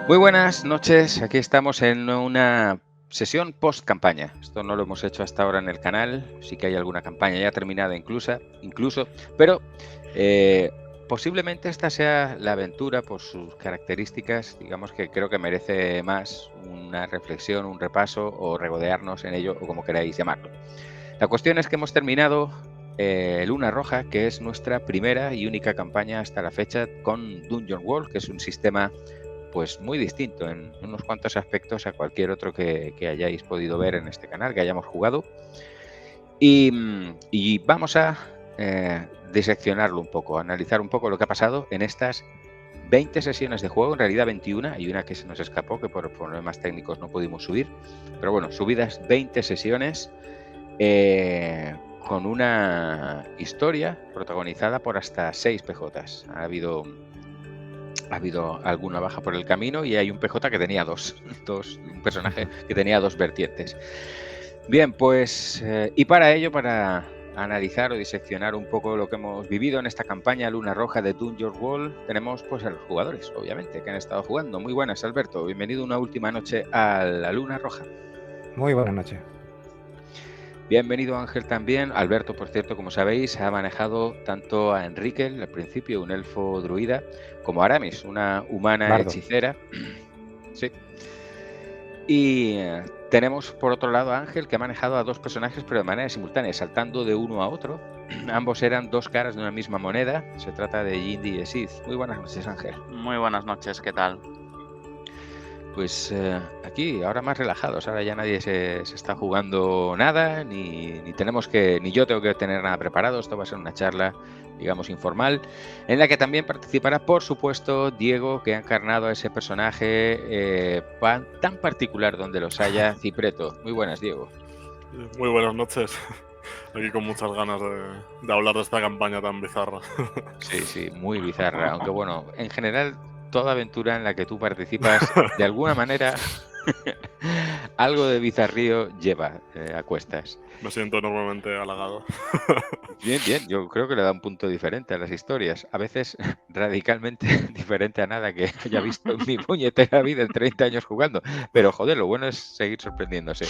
Muy buenas noches, aquí estamos en una sesión post-campaña. Esto no lo hemos hecho hasta ahora en el canal, sí que hay alguna campaña ya terminada incluso, pero posiblemente esta sea la aventura por sus características, digamos que creo que merece más una reflexión, un repaso o regodearnos en ello o como queráis llamarlo. La cuestión es que hemos terminado Luna Roja, que es nuestra primera y única campaña hasta la fecha con Dungeon World, que es un sistema pues muy distinto en unos cuantos aspectos a cualquier otro que hayáis podido ver en este canal, que hayamos jugado. Y vamos a diseccionarlo un poco, analizar un poco lo que ha pasado en estas 20 sesiones de juego, en realidad 21, hay una que se nos escapó, que por problemas técnicos no pudimos subir, pero bueno, subidas 20 sesiones con una historia protagonizada por hasta 6 PJs. Ha habido alguna baja por el camino y hay un PJ que tenía un personaje que tenía dos vertientes. Bien, pues, y para ello, para analizar o diseccionar un poco lo que hemos vivido en esta campaña Luna Roja de Dungeon World, tenemos pues a los jugadores, obviamente, que han estado jugando. Muy buenas, Alberto. Bienvenido una última noche a la Luna Roja. Muy buenas noches. Bienvenido, Ángel, también. Alberto, por cierto, como sabéis, ha manejado tanto a Enrique, al principio un elfo druida, como a Aramis, una humana Bardo. hechicera. Sí. Y tenemos por otro lado a Ángel, que ha manejado a dos personajes pero de manera simultánea, saltando de uno a otro. Ambos eran dos caras de una misma moneda. Se trata de Yindi y Sith. Muy buenas noches, Ángel. Muy buenas noches, ¿qué tal? Pues aquí, ahora más relajados, ahora ya nadie se está jugando nada, ni yo tengo que tener nada preparado. Esto va a ser una charla, digamos, informal, en la que también participará, por supuesto, Diego, que ha encarnado a ese personaje tan particular donde los haya, Cipreto. Muy buenas, Diego. Muy buenas noches. Aquí con muchas ganas de hablar de esta campaña tan bizarra. Sí, muy bizarra, aunque bueno, en general toda aventura en la que tú participas, de alguna manera, algo de bizarrío lleva a cuestas. Me siento enormemente halagado. Bien, yo creo que le da un punto diferente a las historias, a veces radicalmente diferente a nada que haya visto en mi puñetera vida en 30 años jugando, pero joder, lo bueno es seguir sorprendiéndose.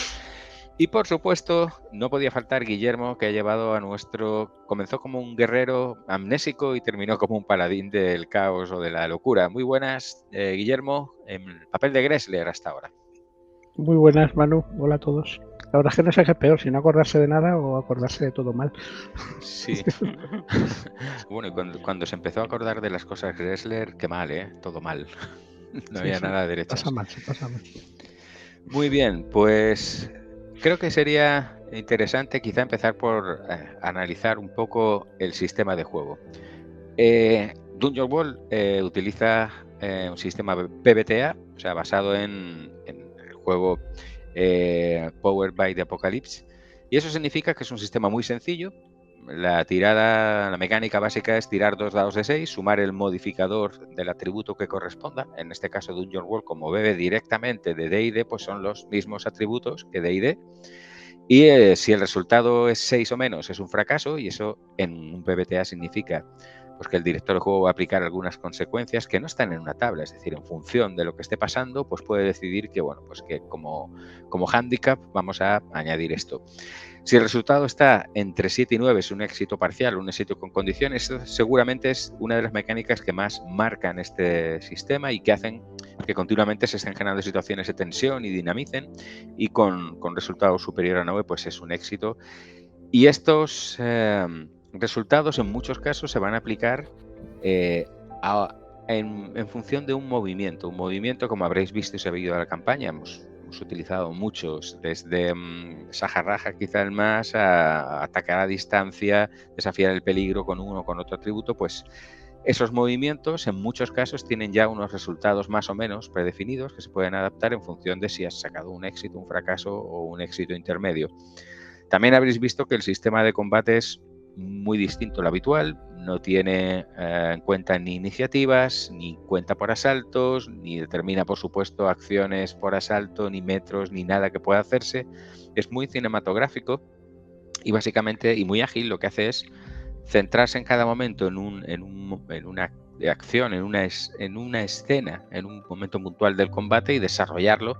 Y por supuesto, no podía faltar Guillermo, que ha llevado comenzó como un guerrero amnésico y terminó como un paladín del caos o de la locura. Muy buenas, Guillermo, en el papel de Gressler hasta ahora. Muy buenas, Manu. Hola a todos. La verdad es que no sé qué es peor, si no acordarse de nada o acordarse de todo mal. Sí. Bueno, y cuando se empezó a acordar de las cosas Gressler, qué mal, todo mal. No había nada de derechas. Se pasa mal. Muy bien, pues creo que sería interesante quizá empezar por analizar un poco el sistema de juego. Dungeon World utiliza un sistema PBTA, o sea, basado en el juego Powered by the Apocalypse, y eso significa que es un sistema muy sencillo. La mecánica básica es tirar 2 dados de 6, sumar el modificador del atributo que corresponda. En este caso, Dungeon World, como bebe directamente de D&D, pues son los mismos atributos que D&D. Y si el resultado es 6 o menos, es un fracaso, y eso en un PBTA significa pues que el director del juego va a aplicar algunas consecuencias que no están en una tabla, es decir, en función de lo que esté pasando, pues puede decidir que, bueno, pues que como hándicap vamos a añadir esto. Si el resultado está entre 7 y 9, es un éxito parcial, un éxito con condiciones, eso seguramente es una de las mecánicas que más marcan este sistema y que hacen que continuamente se estén generando situaciones de tensión y dinamicen, y con resultado superior a 9, pues es un éxito. Y estos resultados en muchos casos se van a aplicar en función de un movimiento. Un movimiento, como habréis visto y sabido de la campaña, hemos utilizado muchos, desde Saja-Raja quizá el más, a atacar a distancia, desafiar el peligro con uno o con otro atributo. Pues esos movimientos en muchos casos tienen ya unos resultados más o menos predefinidos que se pueden adaptar en función de si has sacado un éxito, un fracaso o un éxito intermedio. También habréis visto que el sistema de combate es muy distinto al habitual, no tiene en cuenta ni iniciativas, ni cuenta por asaltos, ni determina, por supuesto, acciones por asalto, ni metros, ni nada que pueda hacerse. Es muy cinematográfico y básicamente, y muy ágil, lo que hace es centrarse en cada momento en una acción, en una escena, en un momento puntual del combate y desarrollarlo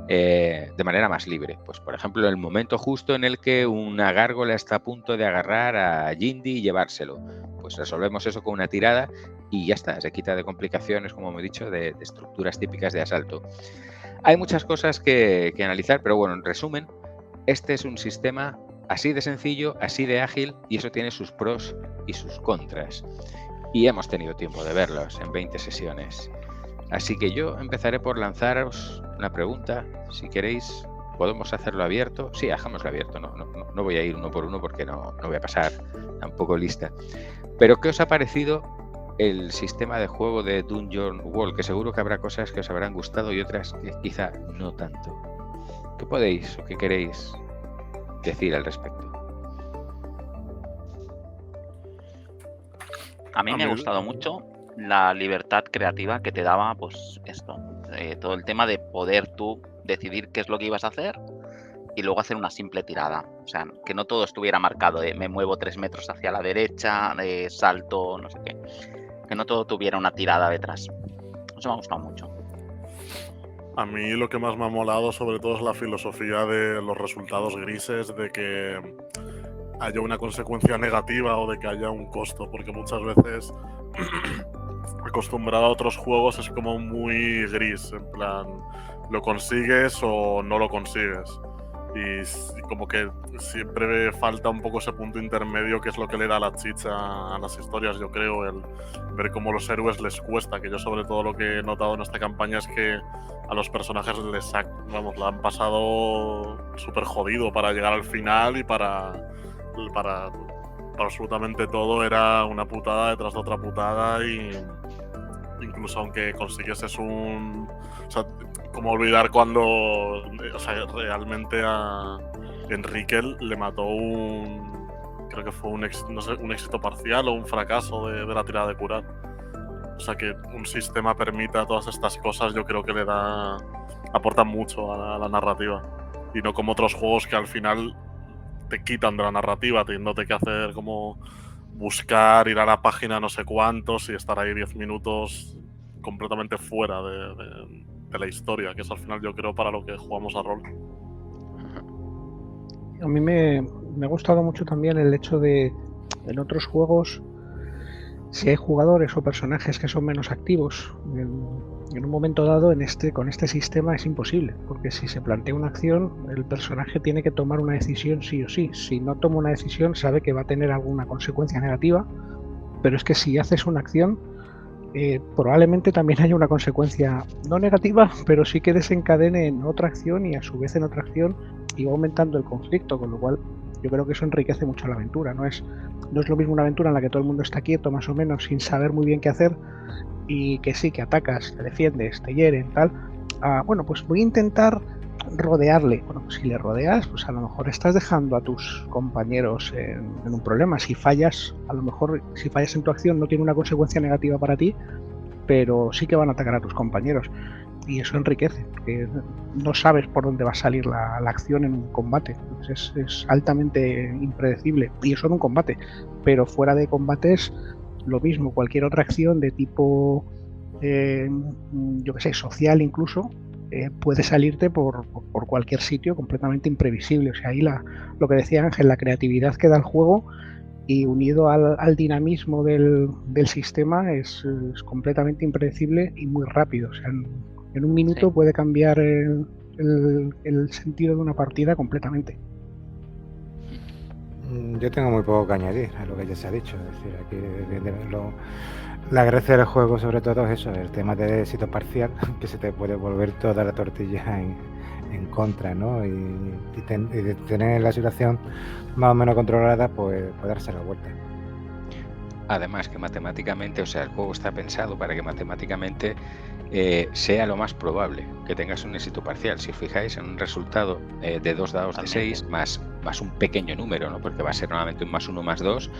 de manera más libre. Pues, por ejemplo, el momento justo en el que una gárgola está a punto de agarrar a Jindy y llevárselo. Pues resolvemos eso con una tirada y ya está, se quita de complicaciones, como he dicho, de estructuras típicas de asalto. Hay muchas cosas que analizar, pero bueno, en resumen, este es un sistema así de sencillo, así de ágil, y eso tiene sus pros y sus contras. Y hemos tenido tiempo de verlos en 20 sesiones. Así que yo empezaré por lanzaros una pregunta. Si queréis, podemos hacerlo abierto. Sí, hagámoslo abierto. No voy a ir uno por uno porque no voy a pasar tampoco lista. Pero ¿qué os ha parecido el sistema de juego de Dungeon World? Que seguro que habrá cosas que os habrán gustado y otras que quizá no tanto. ¿Qué podéis o qué queréis decir al respecto? A mí me ha gustado mucho la libertad creativa que te daba, pues esto, todo el tema de poder tú decidir qué es lo que ibas a hacer y luego hacer una simple tirada. O sea, que no todo estuviera marcado de me muevo 3 metros hacia la derecha, salto, no sé qué. Que no todo tuviera una tirada detrás. Eso me ha gustado mucho. A mí lo que más me ha molado sobre todo es la filosofía de los resultados grises, de que haya una consecuencia negativa o de que haya un costo, porque muchas veces acostumbrado a otros juegos es como muy gris, en plan, lo consigues o no lo consigues. Y como que siempre falta un poco ese punto intermedio que es lo que le da la chicha a las historias, yo creo, el ver cómo los héroes les cuesta, que yo sobre todo lo que he notado en esta campaña es que a los personajes la han pasado súper jodido para llegar al final y para absolutamente todo era una putada detrás de otra putada y incluso aunque consiguieses un... O sea, como olvidar cuando... O sea, realmente a Enrique le mató un... Creo que fue un éxito parcial o un fracaso de la tirada de curar. O sea, que un sistema permita todas estas cosas, yo creo que le da... aporta mucho a la narrativa. Y no como otros juegos que al final te quitan de la narrativa, teniéndote que hacer como buscar, ir a la página no sé cuántos y estar ahí 10 minutos completamente fuera de la historia, que es al final yo creo para lo que jugamos a rol. A mí me ha gustado mucho también el hecho de, en otros juegos, si hay jugadores o personajes que son menos activos, en un momento dado con este sistema es imposible, porque si se plantea una acción, el personaje tiene que tomar una decisión sí o sí. Si no toma una decisión, sabe que va a tener alguna consecuencia negativa, pero es que si haces una acción, probablemente también haya una consecuencia no negativa, pero sí que desencadene en otra acción y a su vez en otra acción y va aumentando el conflicto, con lo cual yo creo que eso enriquece mucho la aventura. No es lo mismo una aventura en la que todo el mundo está quieto más o menos sin saber muy bien qué hacer y que sí, que atacas, te defiendes, te hieren, tal. Bueno, pues voy a intentar rodearle. Bueno, pues si le rodeas, pues a lo mejor estás dejando a tus compañeros en un problema. Si fallas, a lo mejor si fallas en tu acción no tiene una consecuencia negativa para ti, pero sí que van a atacar a tus compañeros. Y eso enriquece, porque no sabes por dónde va a salir la acción en un combate. Entonces es altamente impredecible. Y eso en un combate. Pero fuera de combates, lo mismo, cualquier otra acción de tipo, yo qué sé, social incluso, puede salirte por cualquier sitio completamente imprevisible. O sea, ahí lo que decía Ángel, la creatividad que da el juego y unido al dinamismo del sistema es completamente impredecible y muy rápido. O sea, en un minuto puede cambiar el sentido de una partida completamente. Yo tengo muy poco que añadir a lo que ya se ha dicho. Es decir, aquí la gracia del juego sobre todo es eso, el tema de éxito parcial, que se te puede volver toda la tortilla en contra, ¿no? Y de tener la situación más o menos controlada, pues puede darse la vuelta. Además que matemáticamente, o sea, el juego está pensado para que matemáticamente sea lo más probable que tengas un éxito parcial. Si os fijáis en un resultado de 2 dados de 6 más un pequeño número, ¿no? Porque va a ser normalmente un +1 +2,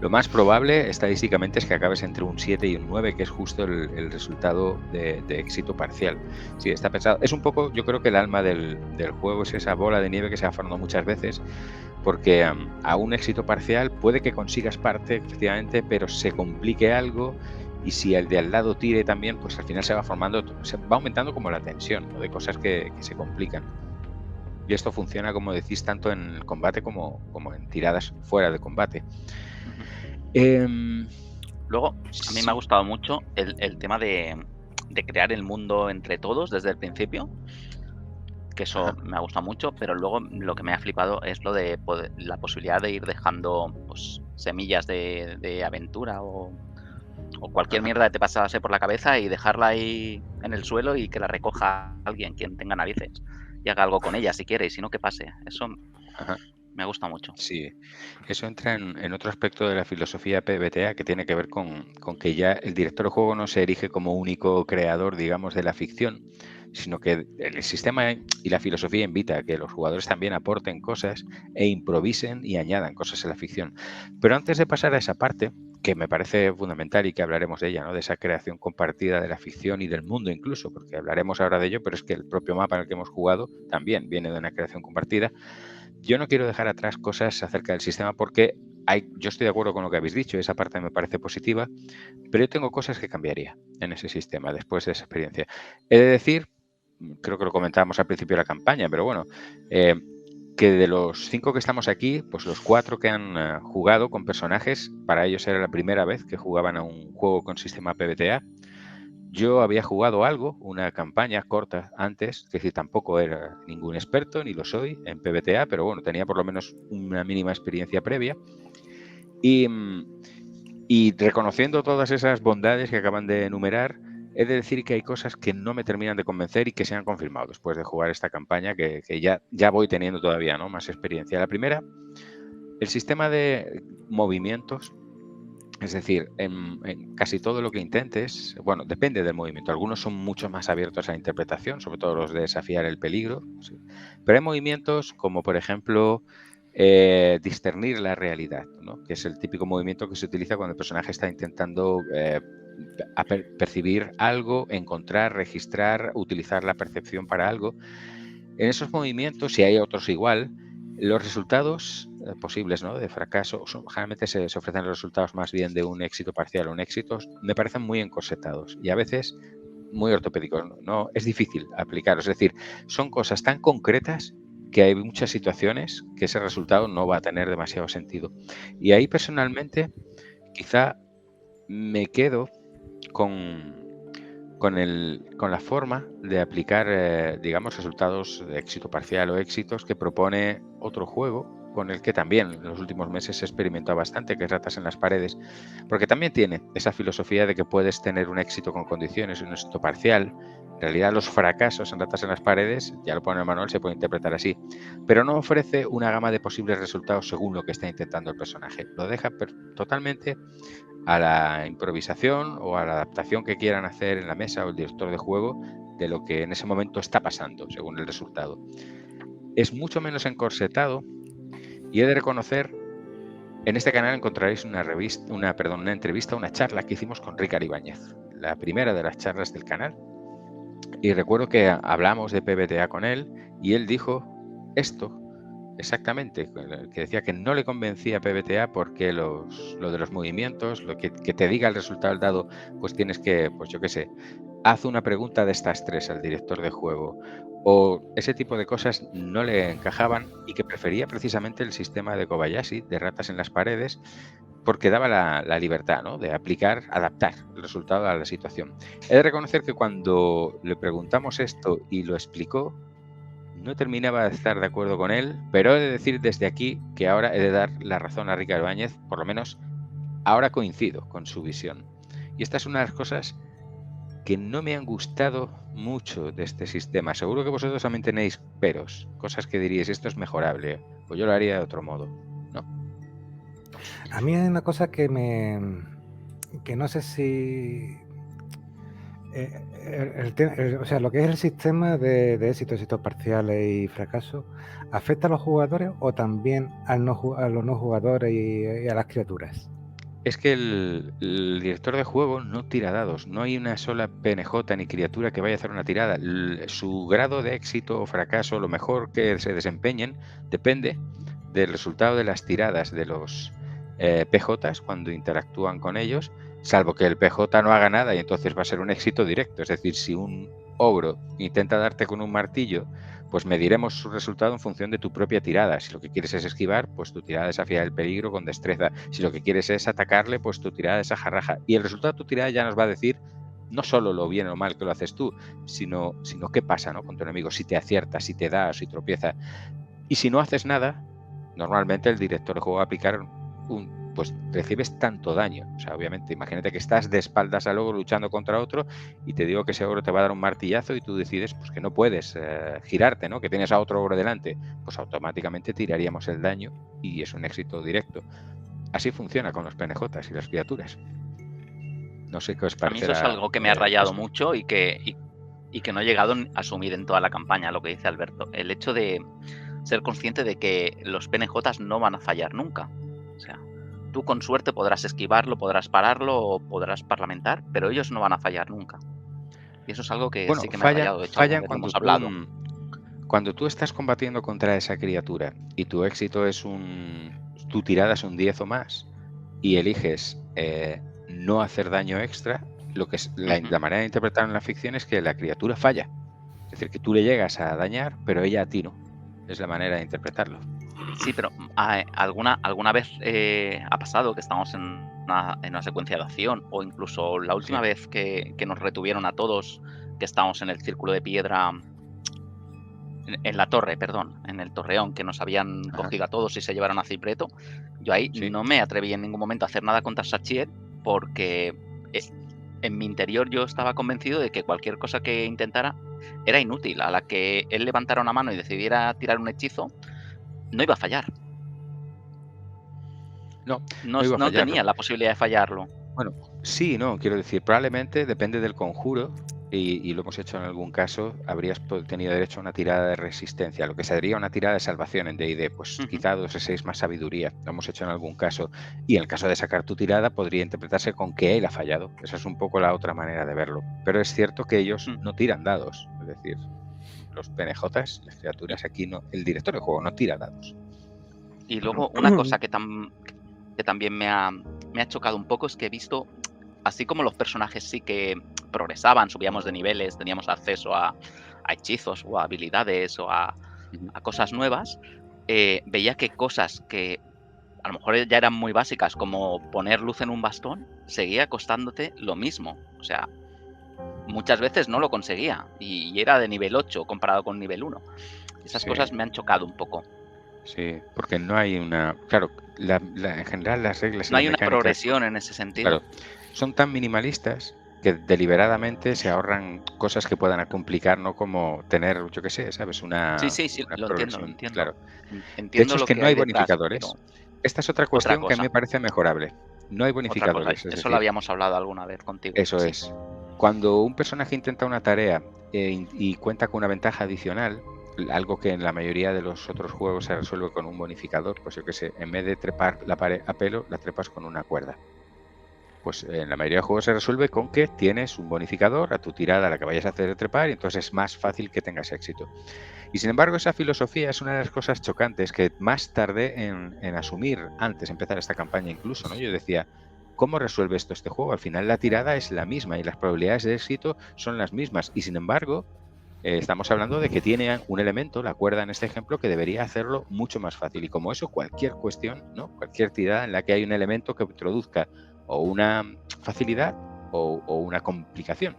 lo más probable estadísticamente es que acabes entre un 7 y un 9, que es justo el resultado de éxito parcial. Sí, está pensado. Es un poco, yo creo que el alma del juego es esa bola de nieve que se ha formado muchas veces, porque a un éxito parcial puede que consigas parte, efectivamente, pero se complique algo, y si el de al lado tire también, pues al final se va formando, se va aumentando como la tensión, ¿no? De cosas que se complican. Y esto funciona, como decís, tanto en el combate como en tiradas fuera de combate. Luego, a mí me ha gustado mucho el tema de crear el mundo entre todos desde el principio, que eso me ha gustado mucho, pero luego lo que me ha flipado es lo de la posibilidad de ir dejando pues semillas de aventura o cualquier mierda que te pasase por la cabeza y dejarla ahí en el suelo y que la recoja alguien, quien tenga narices, y haga algo con ella si quiere, y si no, que pase. Eso me ha gustado mucho. Sí, eso entra en otro aspecto de la filosofía PBTA, que tiene que ver con que ya el director de juego no se erige como único creador, digamos, de la ficción, sino que el sistema y la filosofía invita a que los jugadores también aporten cosas e improvisen y añadan cosas a la ficción. Pero antes de pasar a esa parte, que me parece fundamental y que hablaremos de ella, ¿no? De esa creación compartida de la ficción y del mundo incluso, porque hablaremos ahora de ello, pero es que el propio mapa en el que hemos jugado también viene de una creación compartida. Yo no quiero dejar atrás cosas acerca del sistema porque yo estoy de acuerdo con lo que habéis dicho, esa parte me parece positiva, pero yo tengo cosas que cambiaría en ese sistema después de esa experiencia. He de decir, creo que lo comentábamos al principio de la campaña, pero bueno, que de los 5 que estamos aquí, pues los 4 que han jugado con personajes, para ellos era la primera vez que jugaban a un juego con sistema PBTA. Yo había jugado algo, una campaña corta antes, es decir, tampoco era ningún experto, ni lo soy en PBTA, pero bueno, tenía por lo menos una mínima experiencia previa. Y reconociendo todas esas bondades que acaban de enumerar, he de decir que hay cosas que no me terminan de convencer y que se han confirmado después de jugar esta campaña, que ya voy teniendo todavía, ¿no? Más experiencia. La primera, el sistema de movimientos. Es decir, en casi todo lo que intentes, bueno, depende del movimiento. Algunos son mucho más abiertos a la interpretación, sobre todo los de desafiar el peligro. Sí. Pero hay movimientos como, por ejemplo, discernir la realidad, ¿no? Que es el típico movimiento que se utiliza cuando el personaje está intentando percibir algo, encontrar, registrar, utilizar la percepción para algo. En esos movimientos, si hay otros igual, los resultados posibles, ¿no? De fracaso, generalmente se ofrecen los resultados más bien de un éxito parcial o un éxito, me parecen muy encorsetados y a veces muy ortopédicos. No, es difícil aplicarlos. Es decir, son cosas tan concretas que hay muchas situaciones que ese resultado no va a tener demasiado sentido. Y ahí personalmente quizá me quedo con la forma de aplicar, digamos, resultados de éxito parcial o éxitos que propone otro juego con el que también en los últimos meses he experimentado bastante, que es Ratas en las Paredes, porque también tiene esa filosofía de que puedes tener un éxito con condiciones y un éxito parcial. En realidad los fracasos en Ratas en las Paredes, ya lo pone el manual, se puede interpretar así, pero no ofrece una gama de posibles resultados según lo que está intentando el personaje. Lo deja totalmente a la improvisación o a la adaptación que quieran hacer en la mesa o el director de juego de lo que en ese momento está pasando según el resultado. Es mucho menos encorsetado y he de reconocer, en este canal encontraréis una entrevista, una charla que hicimos con Ricard Ibáñez, la primera de las charlas del canal, y recuerdo que hablamos de PBTA con él y él dijo esto exactamente, que decía que no le convencía PBTA porque lo de los movimientos, lo que te diga el resultado del dado, pues tienes que, pues yo qué sé, haz una pregunta de estas 3 al director de juego, o ese tipo de cosas no le encajaban y que prefería precisamente el sistema de Kobayashi, de Ratas en las Paredes, porque daba la libertad, ¿no? De adaptar el resultado a la situación. He de reconocer que cuando le preguntamos esto y lo explicó, no terminaba de estar de acuerdo con él, pero he de decir desde aquí que ahora he de dar la razón a Ricardo Ibáñez, por lo menos ahora coincido con su visión. Y esta es una de las cosas que no me han gustado mucho de este sistema. Seguro que vosotros también tenéis peros, cosas que diríais, esto es mejorable, pues yo lo haría de otro modo. ¿No? A mí hay una cosa que no sé si o sea, lo que es el sistema de éxitos parciales y fracasos, ¿afecta a los jugadores o también a los no jugadores y a las criaturas? Es que el director de juego no tira dados, no hay una sola PNJ ni criatura que vaya a hacer una tirada. Su grado de éxito o fracaso, lo mejor que se desempeñen, depende del resultado de las tiradas de los PJs cuando interactúan con ellos, salvo que el PJ no haga nada y entonces va a ser un éxito directo. Es decir, si un ogro intenta darte con un martillo, pues mediremos su resultado en función de tu propia tirada. Si lo que quieres es esquivar, pues tu tirada desafiar el peligro con destreza. Si lo que quieres es atacarle, pues tu tirada es ajarraja. Y el resultado de tu tirada ya nos va a decir no solo lo bien o mal que lo haces tú, sino qué pasa, ¿no?, con tu enemigo, si te acierta, si te da o si tropieza. Y si no haces nada, normalmente el director de juego va a aplicar pues recibes tanto daño. O sea, obviamente, imagínate que estás de espaldas al ogro luchando contra otro y te digo que ese ogro te va a dar un martillazo y tú decides pues que no puedes girarte, ¿no?, que tienes a otro ogro delante, pues automáticamente tiraríamos el daño y es un éxito directo. Así funciona con los PNJs y las criaturas. No sé qué os parece. A mí eso es algo que me ha rayado mucho y que no he llegado a asumir en toda la campaña, lo que dice Alberto. El hecho de ser consciente de que los PNJs no van a fallar nunca. O sea, tú con suerte podrás esquivarlo, podrás pararlo o podrás parlamentar, pero ellos no van a fallar nunca. Y eso es algo que sí que me ha rayado. De hecho, fallan cuando hemos hablado. Cuando tú estás combatiendo contra esa criatura y tu éxito es tu tirada es un 10 o más y eliges no hacer daño extra, lo que es la manera de interpretar en la ficción es que la criatura falla. Es decir, que tú le llegas a dañar, pero ella a ti no. Es la manera de interpretarlo. Sí, pero alguna vez ha pasado que estamos en una secuencia de acción, o incluso la última vez que nos retuvieron a todos, que estábamos en el círculo de piedra, en la torre, perdón, en el torreón, que nos habían cogido a todos y se llevaron a Cipreto. Yo ahí no me atreví en ningún momento a hacer nada contra Sachiel, porque en mi interior yo estaba convencido de que cualquier cosa que intentara era inútil. A la que él levantara una mano y decidiera tirar un hechizo, no iba a fallar. No tenía la posibilidad de fallarlo. Bueno, sí, no, quiero decir, probablemente depende del conjuro y lo hemos hecho en algún caso, habrías tenido derecho a una tirada de resistencia, lo que sería una tirada de salvación en D&D, pues quizá 2 de 6 más sabiduría, lo hemos hecho en algún caso, y en el caso de sacar tu tirada podría interpretarse con que él ha fallado. Esa es un poco la otra manera de verlo, pero es cierto que ellos no tiran dados, es decir, los PNJs, las criaturas aquí no, el director de juego no tira dados. Y luego una cosa que también me ha chocado un poco es que he visto, así como los personajes sí que progresaban, subíamos de niveles, teníamos acceso a hechizos o a habilidades o a cosas nuevas, veía que cosas que a lo mejor ya eran muy básicas, como poner luz en un bastón, seguía costándote lo mismo. O sea, muchas veces no lo conseguía y era de nivel 8 comparado con nivel 1. Esas cosas me han chocado un poco. Sí, porque no hay una... Claro, en general las reglas... No hay una progresión en ese sentido. Claro, son tan minimalistas que deliberadamente se ahorran cosas que puedan complicar, ¿no? Como tener, yo qué sé, ¿sabes? Una lo entiendo. Claro. Entiendo. De hecho, es que no hay detrás, bonificadores. Esta es otra cuestión que a mí me parece mejorable. No hay bonificadores. Eso lo habíamos hablado alguna vez contigo. Eso es. Cuando un personaje intenta una tarea y cuenta con una ventaja adicional, algo que en la mayoría de los otros juegos se resuelve con un bonificador, pues yo qué sé, en vez de trepar la pared a pelo, la trepas con una cuerda. Pues en la mayoría de juegos se resuelve con que tienes un bonificador a tu tirada a la que vayas a hacer de trepar y entonces es más fácil que tengas éxito. Y sin embargo, esa filosofía es una de las cosas chocantes que más tardé en asumir antes de empezar esta campaña incluso, ¿no? Yo decía, ¿cómo resuelve esto este juego? Al final la tirada es la misma y las probabilidades de éxito son las mismas y sin embargo estamos hablando de que tiene un elemento, la cuerda en este ejemplo, que debería hacerlo mucho más fácil. Y como eso, cualquier cuestión, ¿no? Cualquier tirada en la que hay un elemento que introduzca o una facilidad o una complicación.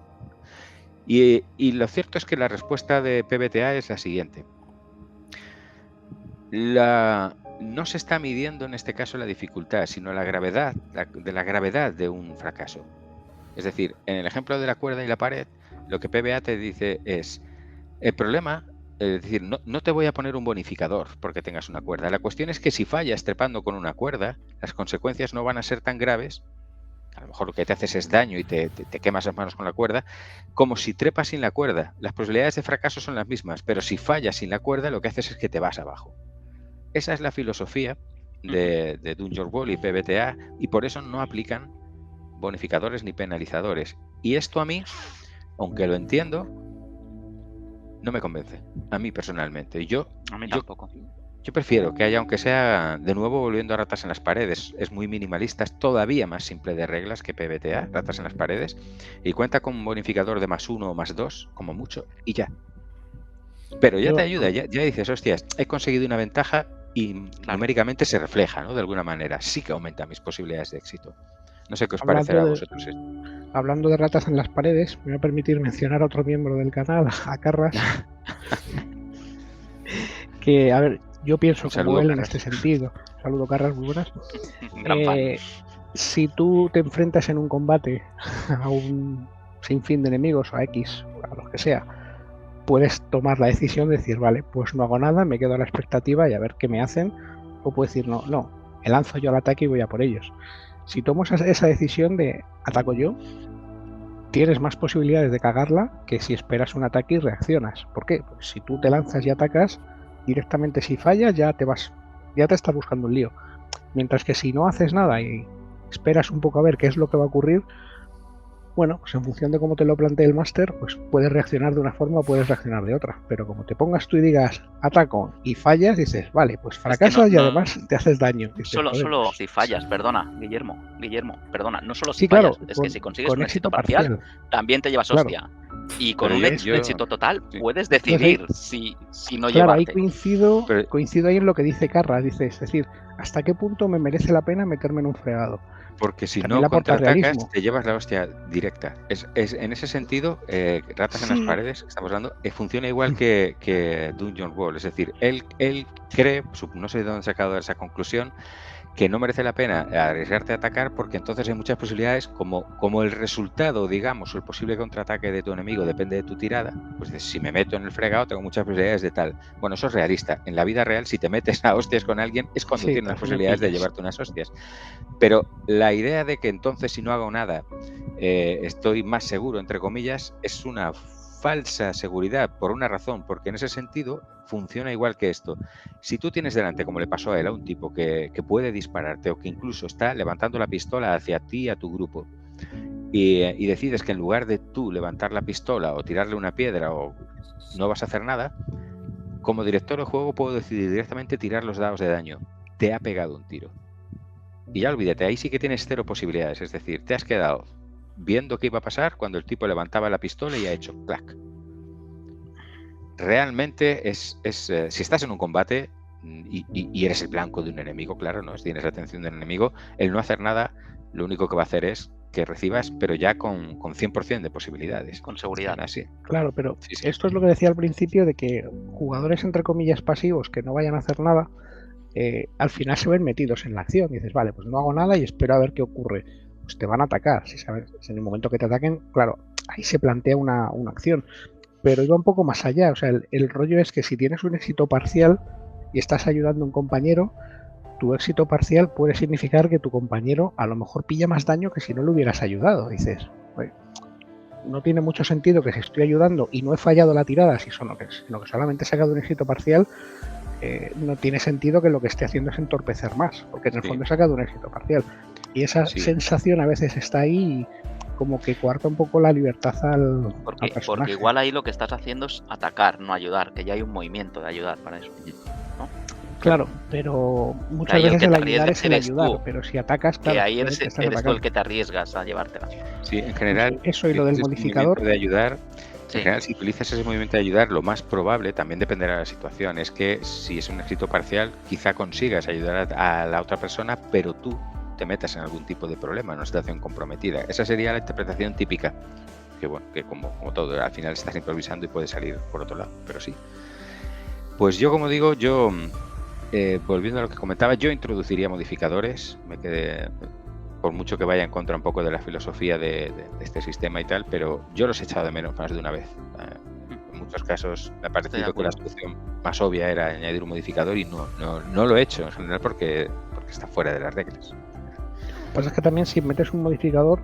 Y lo cierto es que la respuesta de PBTA es la siguiente. no se está midiendo en este caso la dificultad, sino la gravedad de un fracaso. Es decir, en el ejemplo de la cuerda y la pared, lo que PBA te dice es, el problema, es decir, no te voy a poner un bonificador porque tengas una cuerda. La cuestión es que si fallas trepando con una cuerda, las consecuencias no van a ser tan graves. A lo mejor lo que te haces es daño y te quemas las manos con la cuerda, como si trepas sin la cuerda. Las posibilidades de fracaso son las mismas, pero si fallas sin la cuerda, lo que haces es que te vas abajo. Esa es la filosofía de Dungeon World y PBTA, y por eso no aplican bonificadores ni penalizadores. Y esto a mí, aunque lo entiendo, no me convence, a mí personalmente. A mí tampoco. Yo prefiero que haya, aunque sea, de nuevo volviendo a ratas en las paredes, es muy minimalista, es todavía más simple de reglas que PBTA, ratas en las paredes, y cuenta con un bonificador de +1 o +2, como mucho, y ya. Pero ya te ayuda, ya dices, hostias, he conseguido una ventaja y numéricamente se refleja, ¿no? De alguna manera, sí que aumenta mis posibilidades de éxito. No sé qué os parecerá a vosotros esto. Hablando de ratas en las paredes, me voy a permitir mencionar a otro miembro del canal, a Carras, que, a ver, yo pienso como él en este sentido. Saludo, Carras, muy buenas. Si tú te enfrentas en un combate a un sinfín de enemigos, a X, a los que sea, puedes tomar la decisión de decir, vale, pues no hago nada, me quedo a la expectativa y a ver qué me hacen, o puedo decir, no, me lanzo yo al ataque y voy a por ellos. Si tomas esa decisión de ataco yo, tienes más posibilidades de cagarla que si esperas un ataque y reaccionas. ¿Por qué? Pues si tú te lanzas y atacas, directamente si fallas ya te estás buscando un lío. Mientras que si no haces nada y esperas un poco a ver qué es lo que va a ocurrir, bueno, pues en función de cómo te lo plantee el máster, pues puedes reaccionar de una forma o puedes reaccionar de otra. Pero como te pongas tú y digas ataco y fallas, dices, vale, pues fracasas y además te haces daño. Dices, solo si fallas, perdona, Guillermo, perdona, no solo si fallas, es que si consigues un éxito parcial, también te llevas hostia. Y con un éxito total puedes decidir si no llevarte. Ahí coincido ahí en lo que dice Carras, es decir, ¿hasta qué punto me merece la pena meterme en un fregado? Porque si no contraatacas, te llevas la hostia directa. En ese sentido, ratas en las paredes, estamos hablando, funciona igual que Dungeon World. Es decir, él cree, no sé de dónde ha sacado esa conclusión, que no merece la pena arriesgarte a atacar porque entonces hay muchas posibilidades, como el resultado, digamos, o el posible contraataque de tu enemigo depende de tu tirada, pues si me meto en el fregado tengo muchas posibilidades de tal. Bueno, eso es realista. En la vida real, si te metes a hostias con alguien, es cuando tienes las posibilidades de llevarte unas hostias. Pero la idea de que entonces si no hago nada estoy más seguro, entre comillas, es una falsa seguridad por una razón, porque en ese sentido funciona igual que esto. Si tú tienes delante, como le pasó a él, a un tipo que puede dispararte o que incluso está levantando la pistola hacia ti y a tu grupo y decides que en lugar de tú levantar la pistola o tirarle una piedra o no vas a hacer nada, como director del juego puedo decidir directamente tirar los dados de daño. Te ha pegado un tiro. Y ya olvídate, ahí sí que tienes 0 posibilidades, es decir, te has quedado viendo qué iba a pasar cuando el tipo levantaba la pistola y ha hecho clac. Realmente si estás en un combate y eres el blanco de un enemigo, claro, no tienes la atención del enemigo, el no hacer nada, lo único que va a hacer es que recibas, pero ya con 100% de posibilidades. Con seguridad. Así. Claro, pero esto es lo que decía al principio de que jugadores entre comillas pasivos que no vayan a hacer nada, al final se ven metidos en la acción. Dices, vale, pues no hago nada y espero a ver qué ocurre. Pues te van a atacar. Si sabes, en el momento que te ataquen, claro, ahí se plantea una acción. Pero iba un poco más allá. O sea, el rollo es que si tienes un éxito parcial y estás ayudando a un compañero, tu éxito parcial puede significar que tu compañero a lo mejor pilla más daño que si no le hubieras ayudado. Dices, no tiene mucho sentido que si estoy ayudando y no he fallado la tirada, sino que solamente he sacado un éxito parcial, no tiene sentido que lo que esté haciendo es entorpecer más, porque en el fondo he sacado un éxito parcial. Y esa sensación a veces está ahí y como que coarta un poco la libertad al personaje. Porque igual ahí lo que estás haciendo es atacar, no ayudar, que ya hay un movimiento de ayudar para eso, ¿no? Claro, pero muchas veces el ayudar es el ayudar, pero si atacas, claro, que ahí eres tú el que te arriesgas a llevártela. Sí, en general, eso y lo del modificador de ayudar. En general, si utilizas ese movimiento de ayudar, lo más probable, también dependerá de la situación, es que si es un éxito parcial, quizá consigas ayudar a la otra persona, pero tú te metas en algún tipo de problema, en una situación comprometida. Esa sería la interpretación típica, que bueno, que como todo, al final estás improvisando y puede salir por otro lado, pero sí. Pues yo, como digo, volviendo a lo que comentaba, yo introduciría modificadores, por mucho que vaya en contra un poco de la filosofía de este sistema y tal, pero yo los he echado de menos más de una vez. En muchos casos me ha parecido que la solución más obvia era añadir un modificador y no lo he hecho en general porque está fuera de las reglas. Lo que pasa es que también si metes un modificador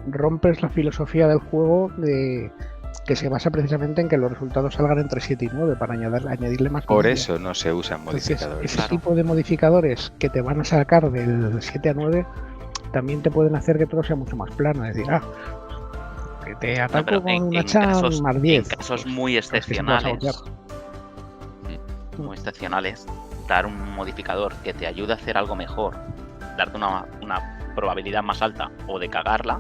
rompes la filosofía del juego que se basa precisamente en que los resultados salgan entre 7 y 9 para añadirle más Por comida. eso no se usan modificadores. Ese tipo de modificadores que te van a sacar del 7 a 9 también te pueden hacer que todo sea mucho más plano. Es decir, que te ataco con una chance más 10. En casos muy excepcionales, dar un modificador que te ayude a hacer algo mejor, darte una probabilidad más alta o de cagarla,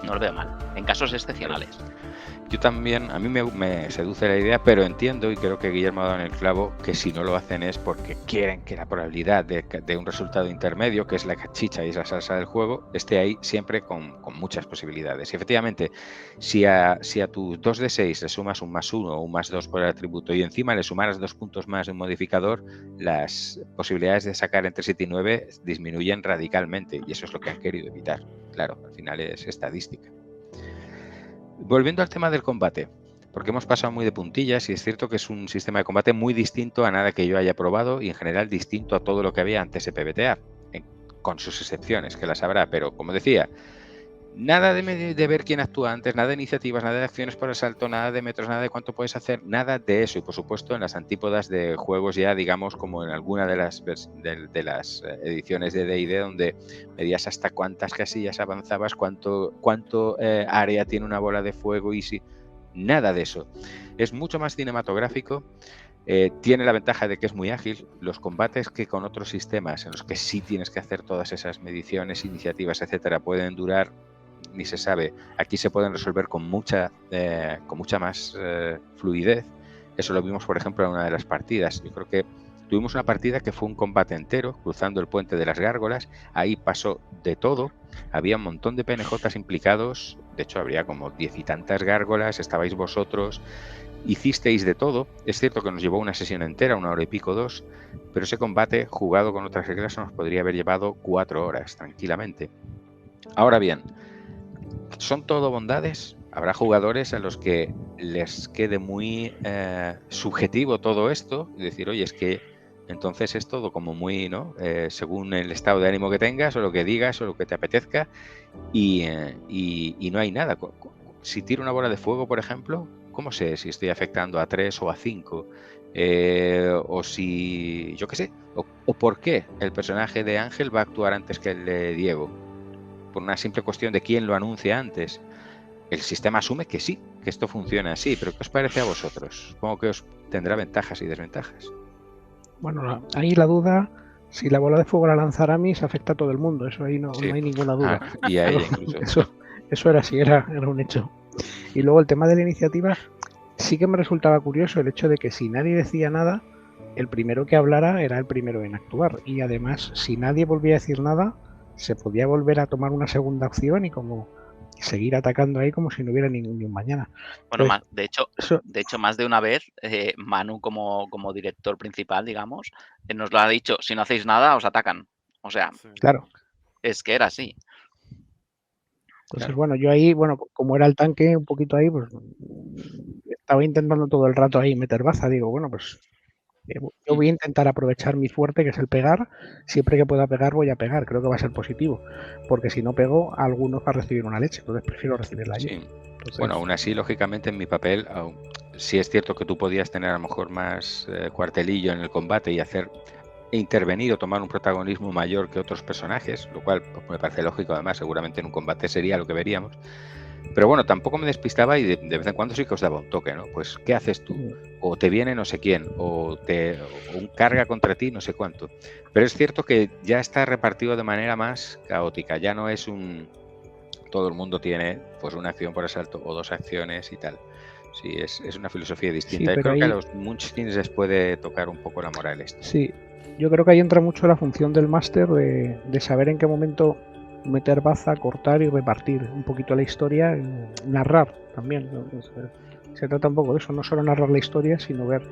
no lo veo mal. En casos excepcionales. Yo también, a mí me seduce la idea, pero entiendo, y creo que Guillermo ha dado en el clavo, que si no lo hacen es porque quieren que la probabilidad de un resultado intermedio, que es la chicha y es la salsa del juego, esté ahí siempre con muchas posibilidades. Y efectivamente, si a tus 2 de 6 le sumas un +1 o un +2 por el atributo y encima le sumaras 2 puntos más de un modificador, las posibilidades de sacar entre 7 y 9 disminuyen radicalmente, y eso es lo que han querido evitar. Claro, al final es estadística. Volviendo al tema del combate, porque hemos pasado muy de puntillas y es cierto que es un sistema de combate muy distinto a nada que yo haya probado y en general distinto a todo lo que había antes de PBTA, con sus excepciones, que las habrá, pero como decía, nada de ver quién actúa antes, nada de iniciativas, nada de acciones por asalto, nada de metros, nada de cuánto puedes hacer, nada de eso. Y por supuesto en las antípodas de juegos ya, digamos, como en alguna de las ediciones de D&D donde medías hasta cuántas casillas avanzabas, cuánto área tiene una bola de fuego y si... Nada de eso. Es mucho más cinematográfico. Tiene la ventaja de que es muy ágil. Los combates que con otros sistemas en los que sí tienes que hacer todas esas mediciones, iniciativas, etcétera, pueden durar, ni se sabe. Aquí se pueden resolver con mucha más fluidez. Eso lo vimos, por ejemplo, en una de las partidas. Yo creo que tuvimos una partida que fue un combate entero, cruzando el puente de las gárgolas. Ahí pasó de todo. Había un montón de PNJs implicados. De hecho, habría como 10 y tantas gárgolas. Estabais vosotros. Hicisteis de todo. Es cierto que nos llevó una sesión entera, 1 hora y pico, 2. Pero ese combate, jugado con otras reglas, nos podría haber llevado 4 horas, tranquilamente. Ahora bien, ¿son todo bondades? Habrá jugadores a los que les quede muy subjetivo todo esto y decir, oye, es que entonces es todo como muy, ¿no? Según el estado de ánimo que tengas o lo que digas o lo que te apetezca y no hay nada. Si tiro una bola de fuego, por ejemplo, ¿cómo sé si estoy afectando a 3 o a 5? O si, yo qué sé, o por qué el personaje de Ángel va a actuar antes que el de Diego. Por una simple cuestión de quién lo anuncia antes. El sistema asume que sí, que esto funciona así, pero ¿qué os parece a vosotros? Supongo que os tendrá ventajas y desventajas. Bueno, ahí la duda, si la bola de fuego la lanza Aramis, afecta a todo el mundo, eso ahí no hay ninguna duda. Y a ella incluso. Eso era así, era un hecho. Y luego el tema de la iniciativa, sí que me resultaba curioso el hecho de que si nadie decía nada, el primero que hablara era el primero en actuar. Y además, si nadie volvía a decir nada, se podía volver a tomar una segunda acción y como seguir atacando ahí como si no hubiera ni un mañana. Bueno, de hecho, más de una vez, Manu como director principal, digamos, nos lo ha dicho, si no hacéis nada, os atacan. O sea, sí. Claro. Es que era así. Entonces, bueno, yo ahí, como era el tanque un poquito ahí, pues estaba intentando todo el rato ahí meter baza. Digo, bueno, pues yo voy a intentar aprovechar mi fuerte, que es el pegar. Siempre que pueda pegar, voy a pegar. Creo que va a ser positivo. Porque si no pego, algunos va a recibir una leche. Entonces prefiero recibirla yo. Sí. Entonces, bueno, aún así, lógicamente, en mi papel, sí es cierto que tú podías tener a lo mejor más cuartelillo en el combate y intervenir o tomar un protagonismo mayor que otros personajes, lo cual pues, me parece lógico. Además, seguramente en un combate sería lo que veríamos. Pero bueno, tampoco me despistaba y de vez en cuando sí que os daba un toque, ¿no? Pues, ¿qué haces tú? O te viene no sé quién, o un carga contra ti no sé cuánto. Pero es cierto que ya está repartido de manera más caótica. Ya no es todo el mundo tiene pues una acción por asalto o 2 acciones y tal. Sí, es una filosofía distinta. Yo creo que a los Munchkins les puede tocar un poco la moral esto. Sí, yo creo que ahí entra mucho la función del máster de saber en qué momento meter baza, cortar y repartir un poquito la historia, narrar también. Se trata un poco de eso, no solo narrar la historia, sino ver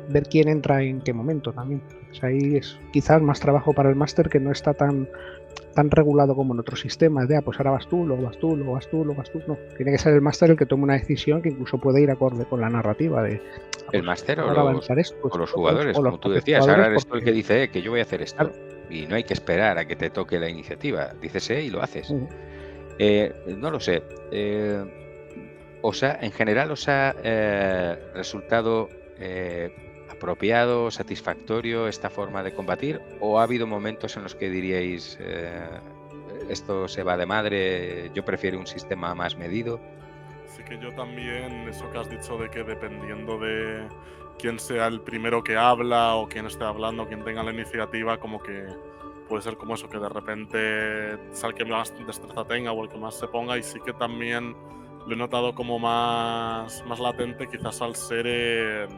ver quién entra en qué momento también. O sea, ahí es quizás más trabajo para el máster, que no está tan regulado como en otros sistemas de pues ahora vas tú, luego vas tú, luego vas tú, luego vas tú. No, tiene que ser el máster el que tome una decisión que incluso puede ir acorde con la narrativa de el máster o los jugadores, como tú decías. Ahora eres tú el que dice que yo voy a hacer esto. Claro. Y no hay que esperar a que te toque la iniciativa. Dices y lo haces. No lo sé. En general os ha resultado apropiado, satisfactorio esta forma de combatir, o ha habido momentos en los que diríais esto se va de madre, yo prefiero un sistema más medido? Sí, que yo también, eso que has dicho de que dependiendo de quién sea el primero que habla o quién esté hablando, quién tenga la iniciativa, como que puede ser como eso, que de repente sea el que más destreza tenga o el que más se ponga. Y sí que también lo he notado como más latente, quizás al ser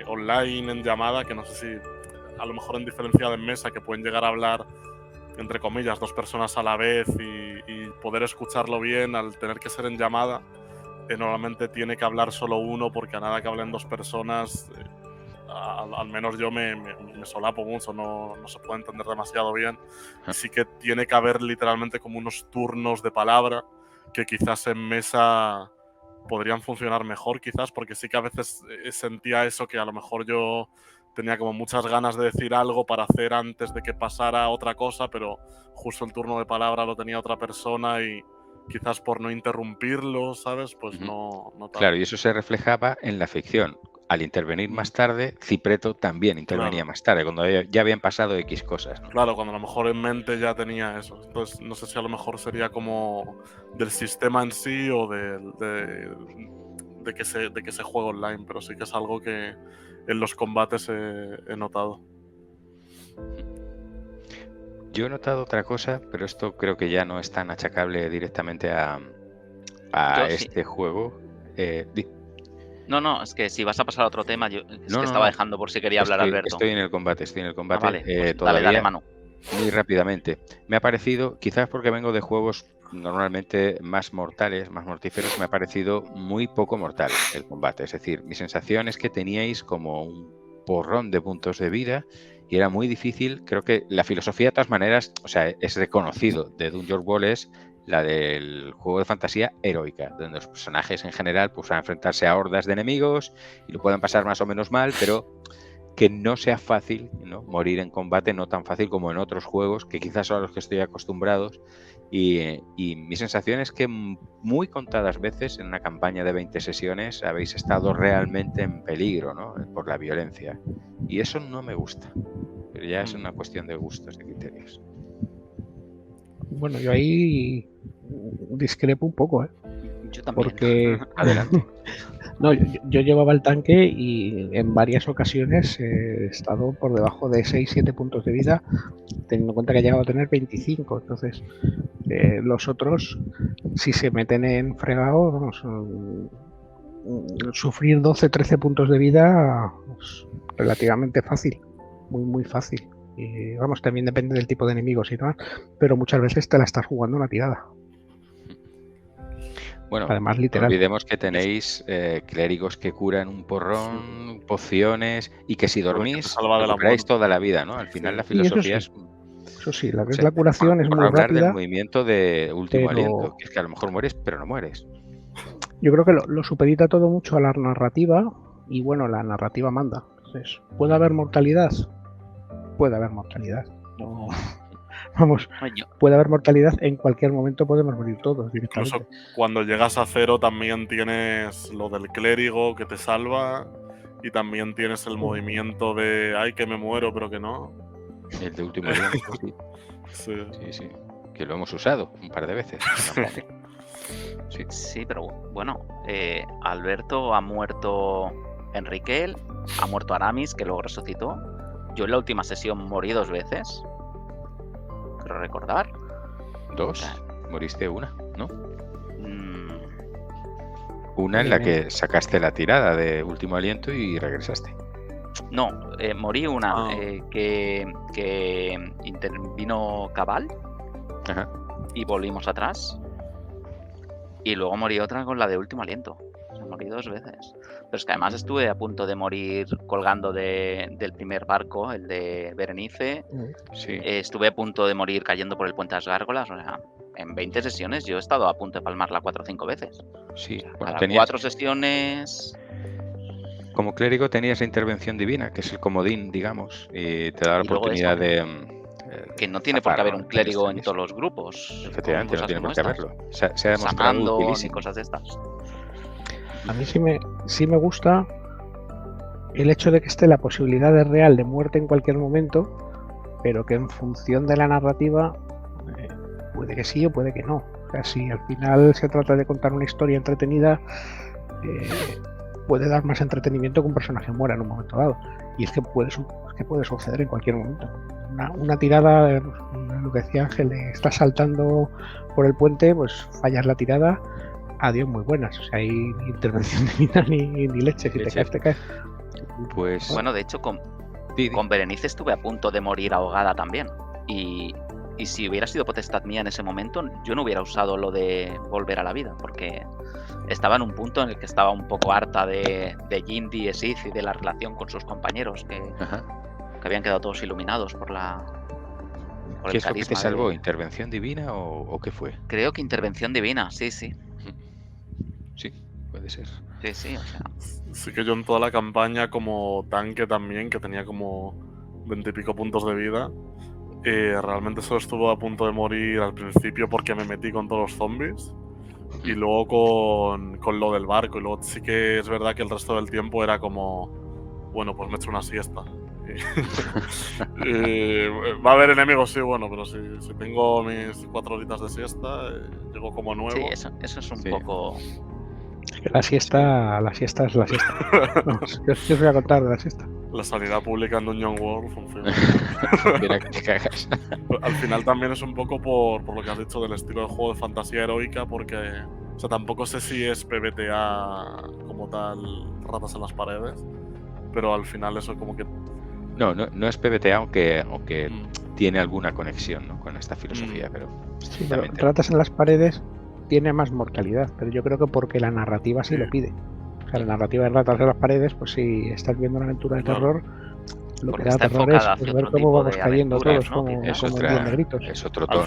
online, en llamada, que no sé si a lo mejor en diferencia de mesa, que pueden llegar a hablar entre comillas 2 personas a la vez y poder escucharlo bien. Al tener que ser en llamada, normalmente tiene que hablar solo uno, porque a nada que hablen 2 personas, al menos yo me solapo mucho, no se puede entender demasiado bien. Y sí que tiene que haber literalmente como unos turnos de palabra que quizás en mesa podrían funcionar mejor, quizás, porque sí que a veces sentía eso, que a lo mejor yo tenía como muchas ganas de decir algo para hacer antes de que pasara otra cosa, pero justo el turno de palabra lo tenía otra persona y quizás por no interrumpirlo, ¿sabes? Pues no tanto. Claro, y eso se reflejaba en la ficción. Al intervenir más tarde, Cipreto también intervenía más tarde, cuando ya habían pasado X cosas, ¿no? Claro, cuando a lo mejor en mente ya tenía eso. Entonces, no sé si a lo mejor sería como del sistema en sí o de que se juega online, pero sí que es algo que en los combates he notado. Yo he notado otra cosa, pero esto creo que ya no es tan achacable directamente a este juego. No, es que si vas a pasar a otro tema, yo estaba dejando por si quería hablar Alberto. Estoy en el combate. Vale, pues todavía, dale, Manu. Muy rápidamente. Me ha parecido, quizás porque vengo de juegos normalmente más mortales, más mortíferos, me ha parecido muy poco mortal el combate. Es decir, mi sensación es que teníais como un porrón de puntos de vida y era muy difícil. Creo que la filosofía, de todas maneras, es reconocido de Dungeon Ball, es la del juego de fantasía heroica, donde los personajes en general pues, van a enfrentarse a hordas de enemigos y lo pueden pasar más o menos mal, pero que no sea fácil, ¿no? Morir en combate, no tan fácil como en otros juegos, que quizás son a los que estoy acostumbrados. Y mi sensación es que muy contadas veces en una campaña de 20 sesiones habéis estado realmente en peligro, ¿no? Por la violencia. Y eso no me gusta. Pero ya es una cuestión de gustos, de criterios. Bueno, yo ahí discrepo un poco, ¿eh? Yo también. Porque adelante. No, yo llevaba el tanque y en varias ocasiones he estado por debajo de 6-7 puntos de vida, teniendo en cuenta que he llegado a tener 25. Entonces, los otros, si se meten en fregado, vamos, sufrir 12-13 puntos de vida es relativamente fácil, muy fácil. Y vamos, también depende del tipo de enemigos y demás, pero muchas veces te la estás jugando una tirada. Bueno, además, literal. No olvidemos que tenéis clérigos que curan un porrón, pociones, y que si dormís recuperáis toda la vida, ¿no? Al final la filosofía es... Eso sí, la que es la curación es muy hablar rápida. Del movimiento de último aliento, que es que a lo mejor mueres, pero no mueres. Yo creo que lo supedita todo mucho a la narrativa, y bueno, la narrativa manda. Entonces, ¿puede haber mortalidad? Puede haber mortalidad. No... Vamos, puede haber mortalidad, en cualquier momento podemos morir todos directamente. Incluso cuando llegas a 0 también tienes lo del clérigo que te salva, y también tienes el movimiento de ay, que me muero, pero que no. El de último aliento, sí. Sí. Que lo hemos usado un par de veces. Sí, pero bueno, Alberto ha muerto, Enrique ha muerto Aramis, que luego resucitó. Yo en la última sesión morí 2 veces. Creo recordar. 2. Moriste una, ¿no? Una en la que sacaste la tirada de último aliento y regresaste. No, morí una que intervino Cabal. Y volvimos atrás. Y luego morí otra con la de último aliento. morí 2 veces. Pero es que además estuve a punto de morir colgando del primer barco, el de Berenice. Sí. Estuve a punto de morir cayendo por el puente de las gárgolas. O sea, en 20 sesiones yo he estado a punto de palmarla 4 o 5 veces. Sí. O sea, Bueno, cada 4 sesiones... Como clérigo tenías la intervención divina, que es el comodín, digamos, y te da la Y luego oportunidad eso, de... que no tiene por qué haber un clérigo en todos. todos los grupos. Efectivamente, con no tiene por cosas qué como haberlo. estas. Se ha demostrado Sanando y utilísimo. cosas de estas. A mí sí me gusta el hecho de que esté la posibilidad de real de muerte en cualquier momento, pero que en función de la narrativa puede que sí o puede que no. O sea, si al final se trata de contar una historia entretenida, puede dar más entretenimiento que un personaje muera en un momento dado. Y es que puede suceder en cualquier momento. Una tirada, lo que decía Ángel, está saltando por el puente, pues fallas la tirada, adiós, muy buenas. O sea, hay ni intervención divina ni leche. Si te caes, te caes. Pues Bueno, de hecho, con Berenice estuve a punto de morir ahogada también. Y si hubiera sido potestad mía en ese momento, yo no hubiera usado lo de volver a la vida, porque estaba en un punto en el que estaba un poco harta de Jindy y Sith y de la relación con sus compañeros, que habían quedado todos iluminados por ¿Qué es lo que te carisma salvó? ¿Intervención divina o qué fue? Creo que intervención divina, sí. Sí, puede ser. Sí, o sea... Sí que yo en toda la campaña como tanque también, que tenía como 20 y pico puntos de vida, realmente solo estuvo a punto de morir al principio porque me metí con todos los zombies y luego con lo del barco, y luego sí que es verdad que el resto del tiempo era como, bueno, pues me echo una siesta. Va a haber enemigos, sí, bueno, pero si tengo mis 4 horitas de siesta, llego como nuevo. Sí, eso es un poco... Es que la siesta es la siesta. Vamos, ¿qué os voy a contar de la siesta? La sanidad pública en Dungeon World funciona. Mira que te cagas. Al final también es un poco por lo que has dicho del estilo de juego de fantasía heroica, porque o sea, tampoco sé si es PBTA como tal, ratas en las paredes, pero al final eso como que... No es PBTA, aunque tiene alguna conexión, ¿no?, con esta filosofía, pero... Sí, pero ratas en las paredes tiene más mortalidad, pero yo creo que porque la narrativa sí lo pide. O sea, la narrativa de ratas en las paredes, pues si estás viendo una aventura de terror, lo que da terror es pues, ver cómo vamos cayendo todos, ¿no? como los negritos. Es otro tono,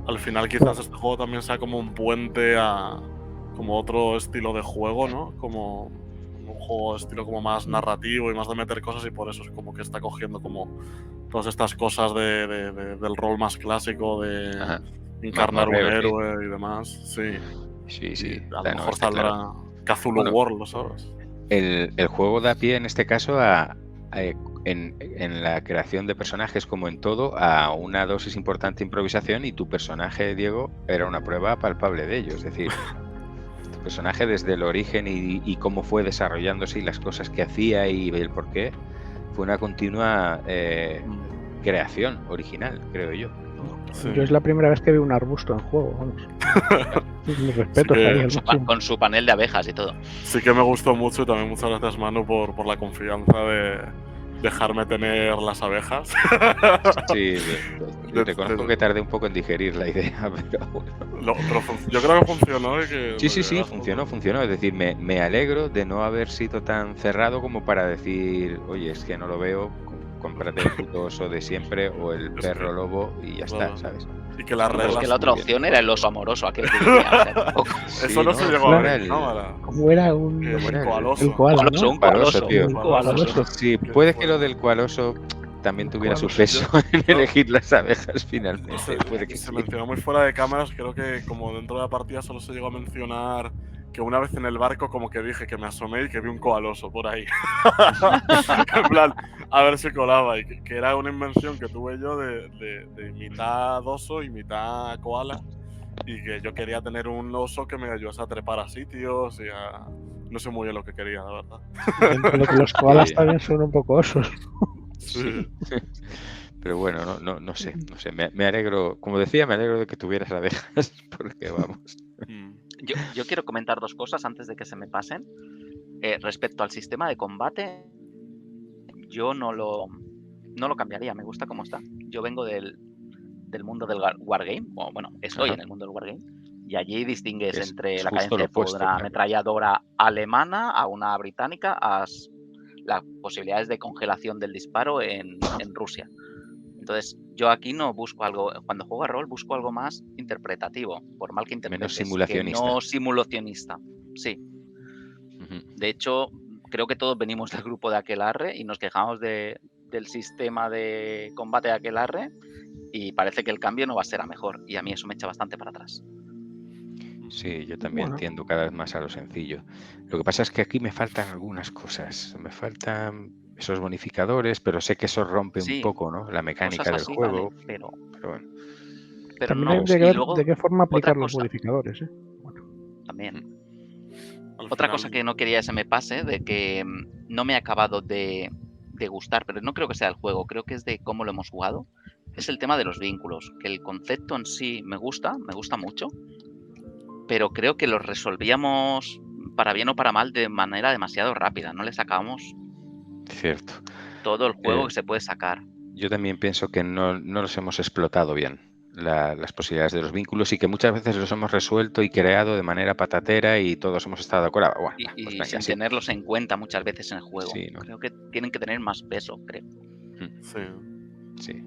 al final quizás este juego también sea como un puente a como otro estilo de juego, ¿no? Como un juego de estilo como más narrativo y más de meter cosas, y por eso es como que está cogiendo como todas estas cosas del rol más clásico de encarnar un héroe y demás. Sí. Sí. A lo mejor saldrá Cthulhu World, ¿sabes? El juego da pie en este caso en la creación de personajes, como en todo, a una dosis importante de improvisación, y tu personaje, Diego, era una prueba palpable de ello. Es decir, tu personaje desde el origen y cómo fue desarrollándose y las cosas que hacía y el porqué, fue una continua creación original, creo yo. Sí. Yo es la primera vez que veo un arbusto en juego, vamos. Mis respetos con su panel de abejas y todo. Sí que me gustó mucho, y también muchas gracias, Manu, por la confianza de dejarme tener las abejas. Sí, reconozco que tardé un poco en digerir la idea, pero bueno. Yo creo que funcionó. Sí, funcionó. Es decir, me alegro de no haber sido tan cerrado como para decir, oye, es que no lo veo, cómprate el puto oso de siempre o el perro lobo y ya está, ¿sabes? Y que las reglas... Es que la otra opción era el oso amoroso, aquel que vivía hace poco. Eso no se llegó a ver, ¿no? ¿Cómo era un koala? Un koaloso, tío. Sí, puede que lo del koaloso también tuviera su peso en elegir las abejas finalmente. Puede que se mencionó muy fuera de cámaras, creo que como dentro de la partida solo se llegó a mencionar que una vez en el barco como que dije que me asomé y que vi un koaloso por ahí. En plan, a ver si colaba, y que era una invención que tuve yo de mitad oso y mitad koala, y que yo quería tener un oso que me ayudase a trepar a sitios y a... No sé muy bien lo que quería, la verdad. Dentro de que los koalas también son un poco osos. Sí. Pero bueno, no sé. Me alegro, como decía, me alegro de que tuvieras abejas, porque vamos. Yo quiero comentar 2 cosas antes de que se me pasen. Respecto al sistema de combate, yo no lo cambiaría, me gusta cómo está. Yo vengo del mundo del wargame, estoy en el mundo del wargame, Y allí distingues Es entre la justo cadencia lo de fuego opuesto, de una claro. ametralladora alemana a una británica, a las posibilidades de congelación del disparo en Rusia. Entonces, yo aquí no busco algo, cuando juego a rol, busco algo más interpretativo, por mal que Menos interpretes, que simulacionista. no simulacionista. Sí. Ujú. De hecho, creo que todos venimos del grupo de Aquelarre y nos quejamos del sistema de combate de Aquelarre y parece que el cambio no va a ser a mejor. Y a mí eso me echa bastante para atrás. Sí, yo también Bueno. tiendo cada vez más a lo sencillo. Lo que pasa es que aquí me faltan algunas cosas. Me faltan esos bonificadores, pero sé que eso rompe un Sí, poco, ¿no? La mecánica cosas del así, vale, juego. pero bueno. También no. hay de Y ver luego, de qué forma otra aplicar los cosa, modificadores. Bueno, también. Al Otra final, cosa que no quería que se me pase, de que no me ha acabado de gustar, pero no creo que sea el juego, creo que es de cómo lo hemos jugado, es el tema de los vínculos. Que el concepto en sí me gusta mucho, pero creo que los resolvíamos para bien o para mal de manera demasiado rápida. No le sacábamos Cierto. todo el juego Eh, que se puede sacar. Yo también pienso que no los hemos explotado bien, las posibilidades de los vínculos, y que muchas veces los hemos resuelto y creado de manera patatera y todos hemos estado de acuerdo. Bueno, pues Y venga, sin sí. tenerlos en cuenta muchas veces en el juego. Sí, ¿no? Creo que tienen que tener más peso, creo. sí.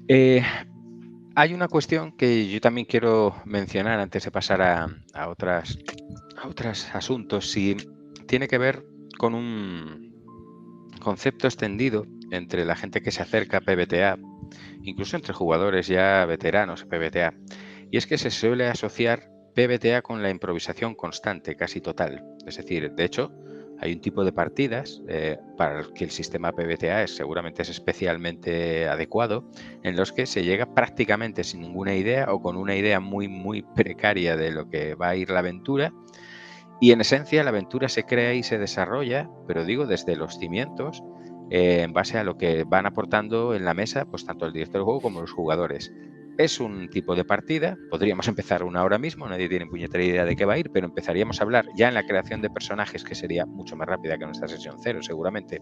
Sí. Hay una cuestión que yo también quiero mencionar antes de pasar a otros asuntos. Si tiene que ver con un concepto extendido entre la gente que se acerca a PBTA, incluso entre jugadores ya veteranos a PBTA, y es que se suele asociar PBTA con la improvisación constante, casi total. Es decir, de hecho, hay un tipo de partidas para el que el sistema PBTA seguramente es especialmente adecuado, en los que se llega prácticamente sin ninguna idea o con una idea muy, muy precaria de lo que va a ir la aventura. Y en esencia la aventura se crea y se desarrolla, pero digo desde los cimientos, en base a lo que van aportando en la mesa, pues tanto el director del juego como los jugadores. Es un tipo de partida, podríamos empezar una hora mismo, nadie tiene puñetera idea de qué va a ir, pero empezaríamos a hablar ya en la creación de personajes, que sería mucho más rápida que nuestra sesión cero seguramente,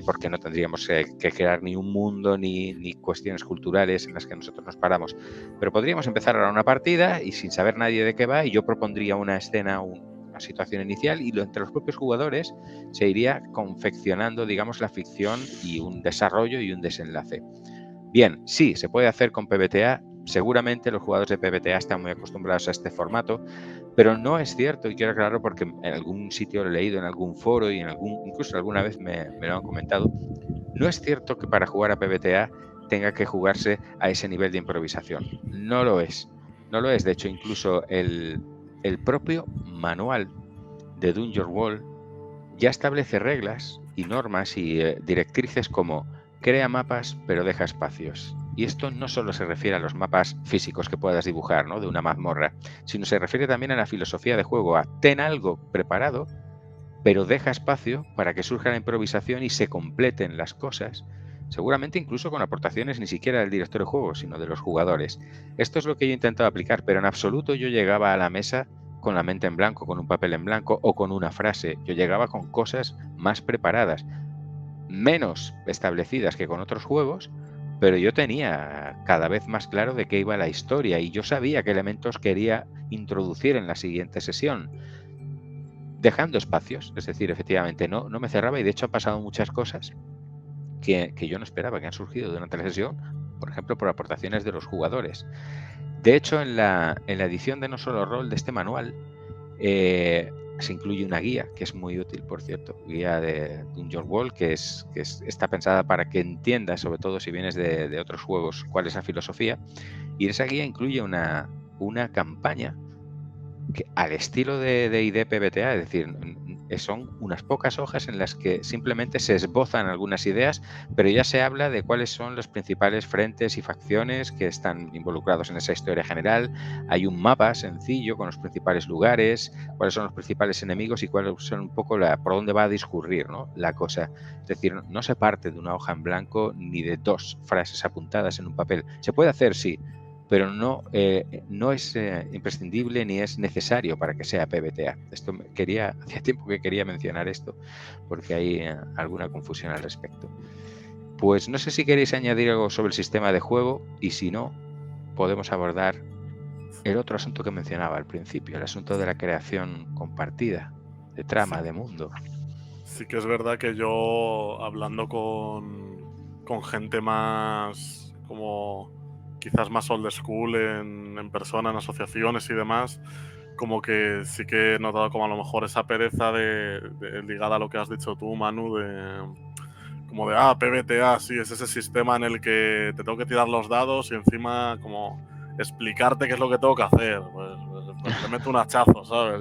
porque no tendríamos que crear ni un mundo ni cuestiones culturales en las que nosotros nos paramos. Pero podríamos empezar ahora una partida y sin saber nadie de qué va, y yo propondría una escena, una situación inicial, y entre los propios jugadores se iría confeccionando, digamos, la ficción y un desarrollo y un desenlace. Bien, sí, se puede hacer con PBTA. Seguramente los jugadores de PBTA están muy acostumbrados a este formato, pero no es cierto, y quiero aclararlo porque en algún sitio lo he leído, en algún foro y incluso alguna vez me lo han comentado. No es cierto que para jugar a PBTA tenga que jugarse a ese nivel de improvisación. No lo es. No lo es. De hecho, incluso el propio manual de Dungeon World ya establece reglas y normas y directrices como crea mapas pero deja espacios. Y esto no solo se refiere a los mapas físicos que puedas dibujar, ¿no?, de una mazmorra, sino se refiere también a la filosofía de juego, a ten algo preparado, pero deja espacio para que surja la improvisación y se completen las cosas, seguramente incluso con aportaciones ni siquiera del director de juego, sino de los jugadores. Esto es lo que yo he intentado aplicar, pero en absoluto yo llegaba a la mesa con la mente en blanco, con un papel en blanco o con una frase. Yo llegaba con cosas más preparadas, menos establecidas que con otros juegos, pero yo tenía cada vez más claro de qué iba la historia y yo sabía qué elementos quería introducir en la siguiente sesión, dejando espacios. Es decir, efectivamente no me cerraba, y de hecho han pasado muchas cosas que yo no esperaba, que han surgido durante la sesión, por ejemplo, por aportaciones de los jugadores. De hecho, en la edición de No Solo Rol de este manual se incluye una guía, que es muy útil, por cierto, guía de Dungeon World, que está pensada para que entiendas, sobre todo si vienes de otros juegos, cuál es la filosofía. Y esa guía incluye una campaña que, al estilo de D&D PBTA, es decir, son unas pocas hojas en las que simplemente se esbozan algunas ideas, pero ya se habla de cuáles son los principales frentes y facciones que están involucrados en esa historia general. Hay un mapa sencillo con los principales lugares, cuáles son los principales enemigos y cuáles son un poco por dónde va a discurrir, ¿no?, la cosa. Es decir, no se parte de una hoja en blanco ni de dos frases apuntadas en un papel. Se puede hacer, sí, pero no es imprescindible ni es necesario para que sea PBTA. Hacía tiempo que quería mencionar esto, porque hay alguna confusión al respecto. Pues no sé si queréis añadir algo sobre el sistema de juego, y si no, podemos abordar el otro asunto que mencionaba al principio, el asunto de la creación compartida, de trama, de mundo. Sí que es verdad que yo, hablando con gente más, como quizás más old school en persona, en asociaciones y demás, como que sí que he notado como a lo mejor esa pereza ligada a lo que has dicho tú, Manu, como de, PBTA, sí, es ese sistema en el que te tengo que tirar los dados y encima como explicarte qué es lo que tengo que hacer. Pues te meto un hachazo, ¿sabes?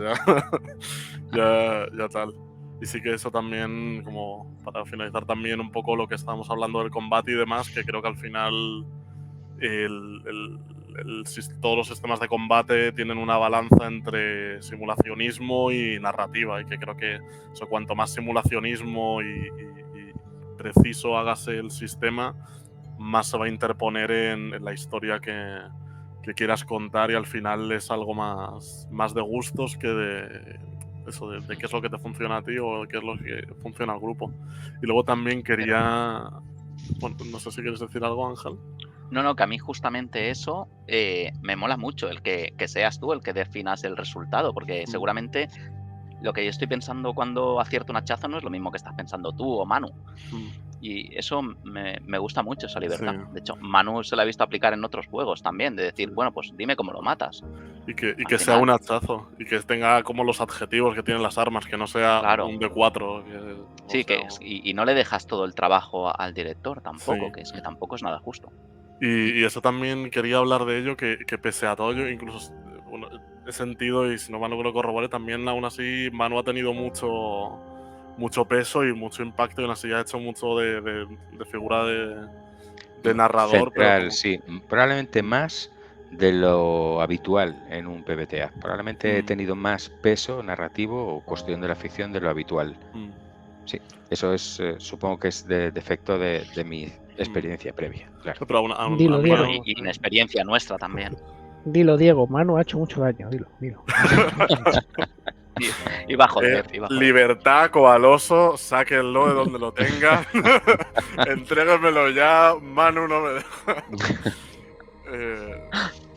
Ya tal. Y sí que eso también, como para finalizar también un poco lo que estábamos hablando del combate y demás, que creo que al final todos los sistemas de combate tienen una balanza entre simulacionismo y narrativa, y que creo que eso, cuanto más simulacionismo y preciso hágase el sistema, más se va a interponer en la historia que quieras contar, y al final es algo más de gustos que de eso, de qué es lo que te funciona a ti o qué es lo que funciona al grupo. Y luego también quería... Bueno, no sé si quieres decir algo, Ángel. No, que a mí justamente eso me mola mucho, el que seas tú el que definas el resultado, porque seguramente lo que yo estoy pensando cuando acierto un hachazo no es lo mismo que estás pensando tú o Manu. Y eso me gusta mucho, esa libertad. Sí. De hecho, Manu se la ha visto aplicar en otros juegos también, de decir, bueno, pues dime cómo lo matas. Y que sea un hachazo, y que tenga como los adjetivos que tienen las armas, que no sea un D4. Sí, y no le dejas todo el trabajo al director tampoco, que es que tampoco es nada justo. Y eso también quería hablar de ello, que pese a todo, yo incluso he sentido, y si no Manu que lo corrobore, también aún así Manu ha tenido mucho peso y mucho impacto, y aún así ha hecho mucho de figura de narrador. Central, pero sí, probablemente más de lo habitual en un PBTA. Probablemente he tenido más peso narrativo o cuestión de la ficción de lo habitual. Sí, eso es, supongo que es de efecto de mi experiencia previa, claro. Pero dilo, Diego. Y una experiencia nuestra también. Dilo, Diego, Manu ha hecho mucho daño, dilo. Iba a joder. Libertad, Coaloso, sáquenlo de donde lo tengan. Entréguenmelo ya, Manu no me deja.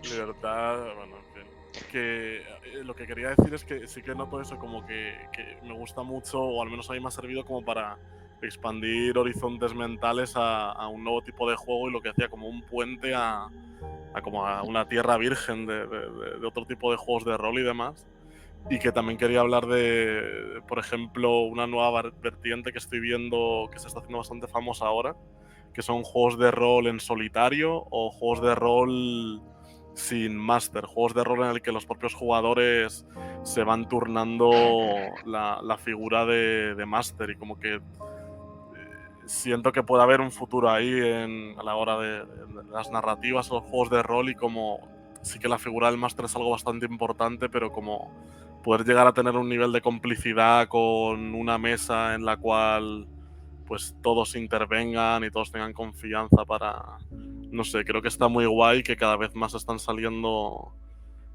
Libertad, bueno, en fin. Que lo que quería decir es que sí que noto eso, como que me gusta mucho, o al menos a mí me ha servido como para expandir horizontes mentales a un nuevo tipo de juego, y lo que hacía como un puente a como a una tierra virgen de otro tipo de juegos de rol y demás. Y que también quería hablar de, por ejemplo, una nueva vertiente que estoy viendo que se está haciendo bastante famosa ahora, que son juegos de rol en solitario o juegos de rol sin máster, juegos de rol en el que los propios jugadores se van turnando la figura de máster, y como que siento que puede haber un futuro ahí a la hora de las narrativas o los juegos de rol, y como sí que la figura del máster es algo bastante importante, pero como poder llegar a tener un nivel de complicidad con una mesa en la cual pues todos intervengan y todos tengan confianza para... No sé, creo que está muy guay, que cada vez más están saliendo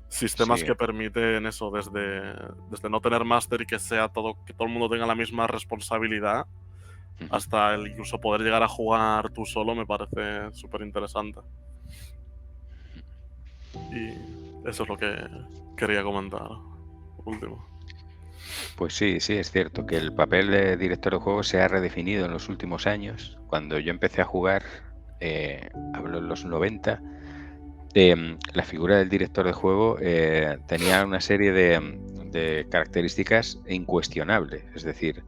sistemas que permiten eso, desde no tener máster y que todo el mundo tenga la misma responsabilidad, hasta el incluso poder llegar a jugar tú solo. Me parece súper interesante. Y eso es lo que quería comentar. Último. Pues sí, es cierto que el papel de director de juego se ha redefinido en los últimos años. Cuando yo empecé a jugar, hablo en los 90, la figura del director de juego tenía una serie de características incuestionables. Es decir,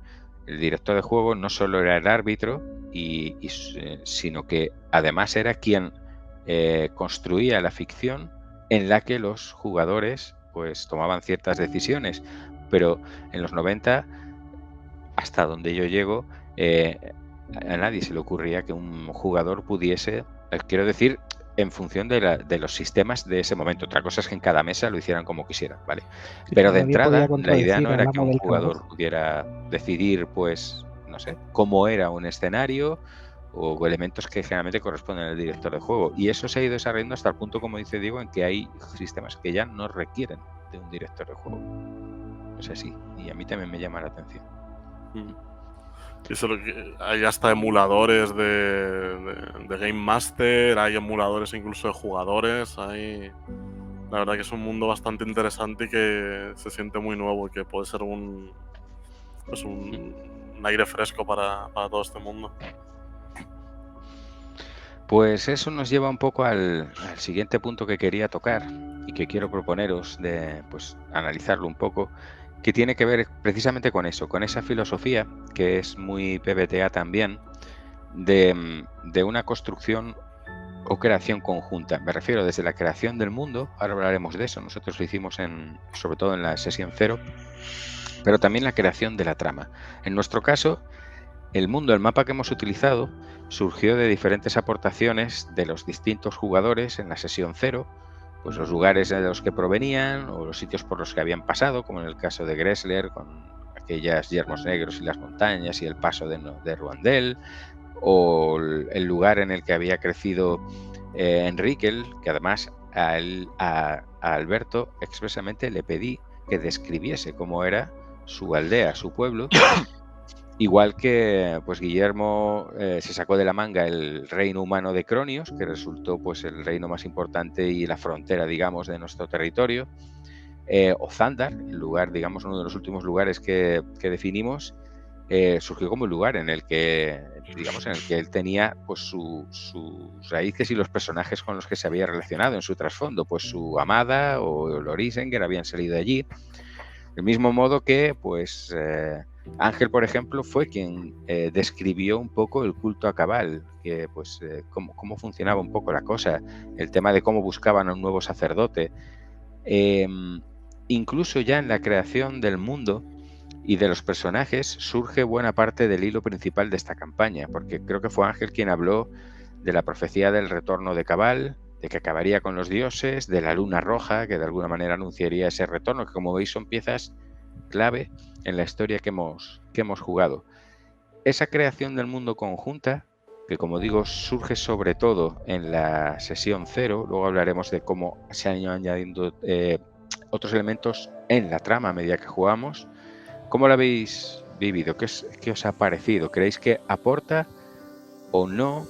el director de juego no solo era el árbitro, sino que además era quien construía la ficción en la que los jugadores pues tomaban ciertas decisiones. Pero en los 90, hasta donde yo llego, a nadie se le ocurría que un jugador pudiese, quiero decir, en función de los sistemas de ese momento. Otra cosa es que en cada mesa lo hicieran como quisieran, ¿vale? Pero de entrada, la idea no era que un jugador pudiera decidir, pues, no sé, cómo era un escenario o elementos que generalmente corresponden al director de juego. Y eso se ha ido desarrollando hasta el punto, como dice Diego, en que hay sistemas que ya no requieren de un director de juego. Es así, y a mí también me llama la atención. Hay hasta emuladores de Game Master, hay emuladores incluso de jugadores. La verdad que es un mundo bastante interesante y que se siente muy nuevo y que puede ser un aire fresco para todo este mundo. Pues eso nos lleva un poco al siguiente punto que quería tocar y que quiero proponeros de analizarlo un poco, que tiene que ver precisamente con eso, con esa filosofía que es muy PBTA también, de una construcción o creación conjunta. Me refiero desde la creación del mundo, ahora hablaremos de eso, nosotros lo hicimos sobre todo en la sesión 0, pero también la creación de la trama. En nuestro caso, el mapa que hemos utilizado, surgió de diferentes aportaciones de los distintos jugadores en la sesión 0, pues los lugares de los que provenían o los sitios por los que habían pasado, como en el caso de Gressler, con aquellas yermos negros y las montañas y el paso de Ruandel, o el lugar en el que había crecido Enrique, que además a Alberto expresamente le pedí que describiese cómo era su aldea, su pueblo. Igual que pues Guillermo se sacó de la manga el reino humano de Cronios, que resultó pues el reino más importante y la frontera, digamos, de nuestro territorio. O Zandar, el lugar, digamos, uno de los últimos lugares que definimos, surgió como el lugar en el que, digamos, en el que él tenía pues sus raíces y los personajes con los que se había relacionado en su trasfondo, pues su amada o Lorisenger habían salido de allí. Del mismo modo que, pues, Ángel, por ejemplo, fue quien describió un poco el culto a Cabal, que, pues, cómo funcionaba un poco la cosa, el tema de cómo buscaban a un nuevo sacerdote. Incluso ya en la creación del mundo y de los personajes surge buena parte del hilo principal de esta campaña, porque creo que fue Ángel quien habló de la profecía del retorno de Cabal, de que acabaría con los dioses, de la luna roja, que de alguna manera anunciaría ese retorno, que como veis son piezas clave en la historia que hemos jugado. Esa creación del mundo conjunta, que como digo surge sobre todo en la sesión 0, luego hablaremos de cómo se han ido añadiendo otros elementos en la trama a medida que jugamos. ¿Cómo lo habéis vivido? ¿Qué os ha parecido? ¿Creéis que aporta o no?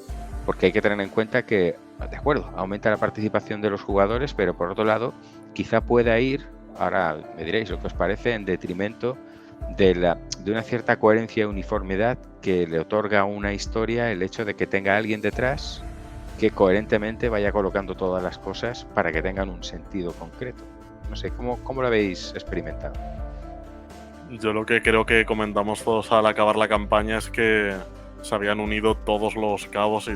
Porque hay que tener en cuenta que, de acuerdo, aumenta la participación de los jugadores, pero por otro lado, quizá pueda ir, ahora me diréis lo que os parece, en detrimento de una cierta coherencia y uniformidad que le otorga a una historia el hecho de que tenga alguien detrás que coherentemente vaya colocando todas las cosas para que tengan un sentido concreto. No sé, ¿cómo lo habéis experimentado? Yo lo que creo que comentamos todos al acabar la campaña es que se habían unido todos los cabos y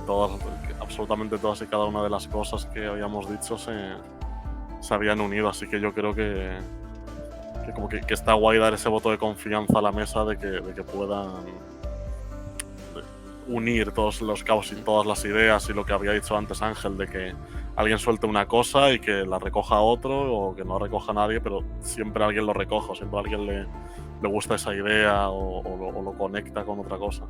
absolutamente todas y cada una de las cosas que habíamos dicho se habían unido, así que yo creo que está guay dar ese voto de confianza a la mesa de que puedan unir todos los cabos y todas las ideas, y lo que había dicho antes Ángel, de que alguien suelte una cosa y que la recoja otro, o que no recoja nadie, pero siempre alguien lo recoja, siempre a alguien le gusta esa idea o lo conecta con otra cosa.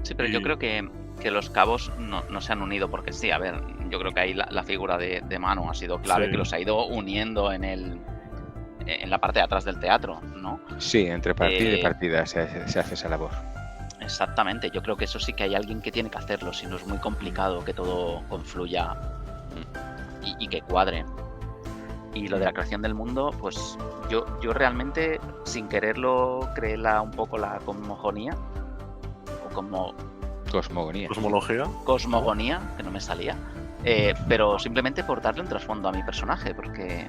Sí, pero yo creo que los cabos no se han unido, porque sí, a ver, yo creo que ahí la figura de Manu ha sido clave, sí, que los ha ido uniendo en la parte de atrás del teatro, ¿no? Sí, entre partida y partida se hace esa labor. Exactamente, yo creo que eso sí que hay alguien que tiene que hacerlo, si no es muy complicado que todo confluya y que cuadre. Y lo de la creación del mundo, pues yo realmente, sin quererlo, creé un poco la cosmogonía, o como... Cosmogonía, que no me salía, pero simplemente por darle un trasfondo a mi personaje, porque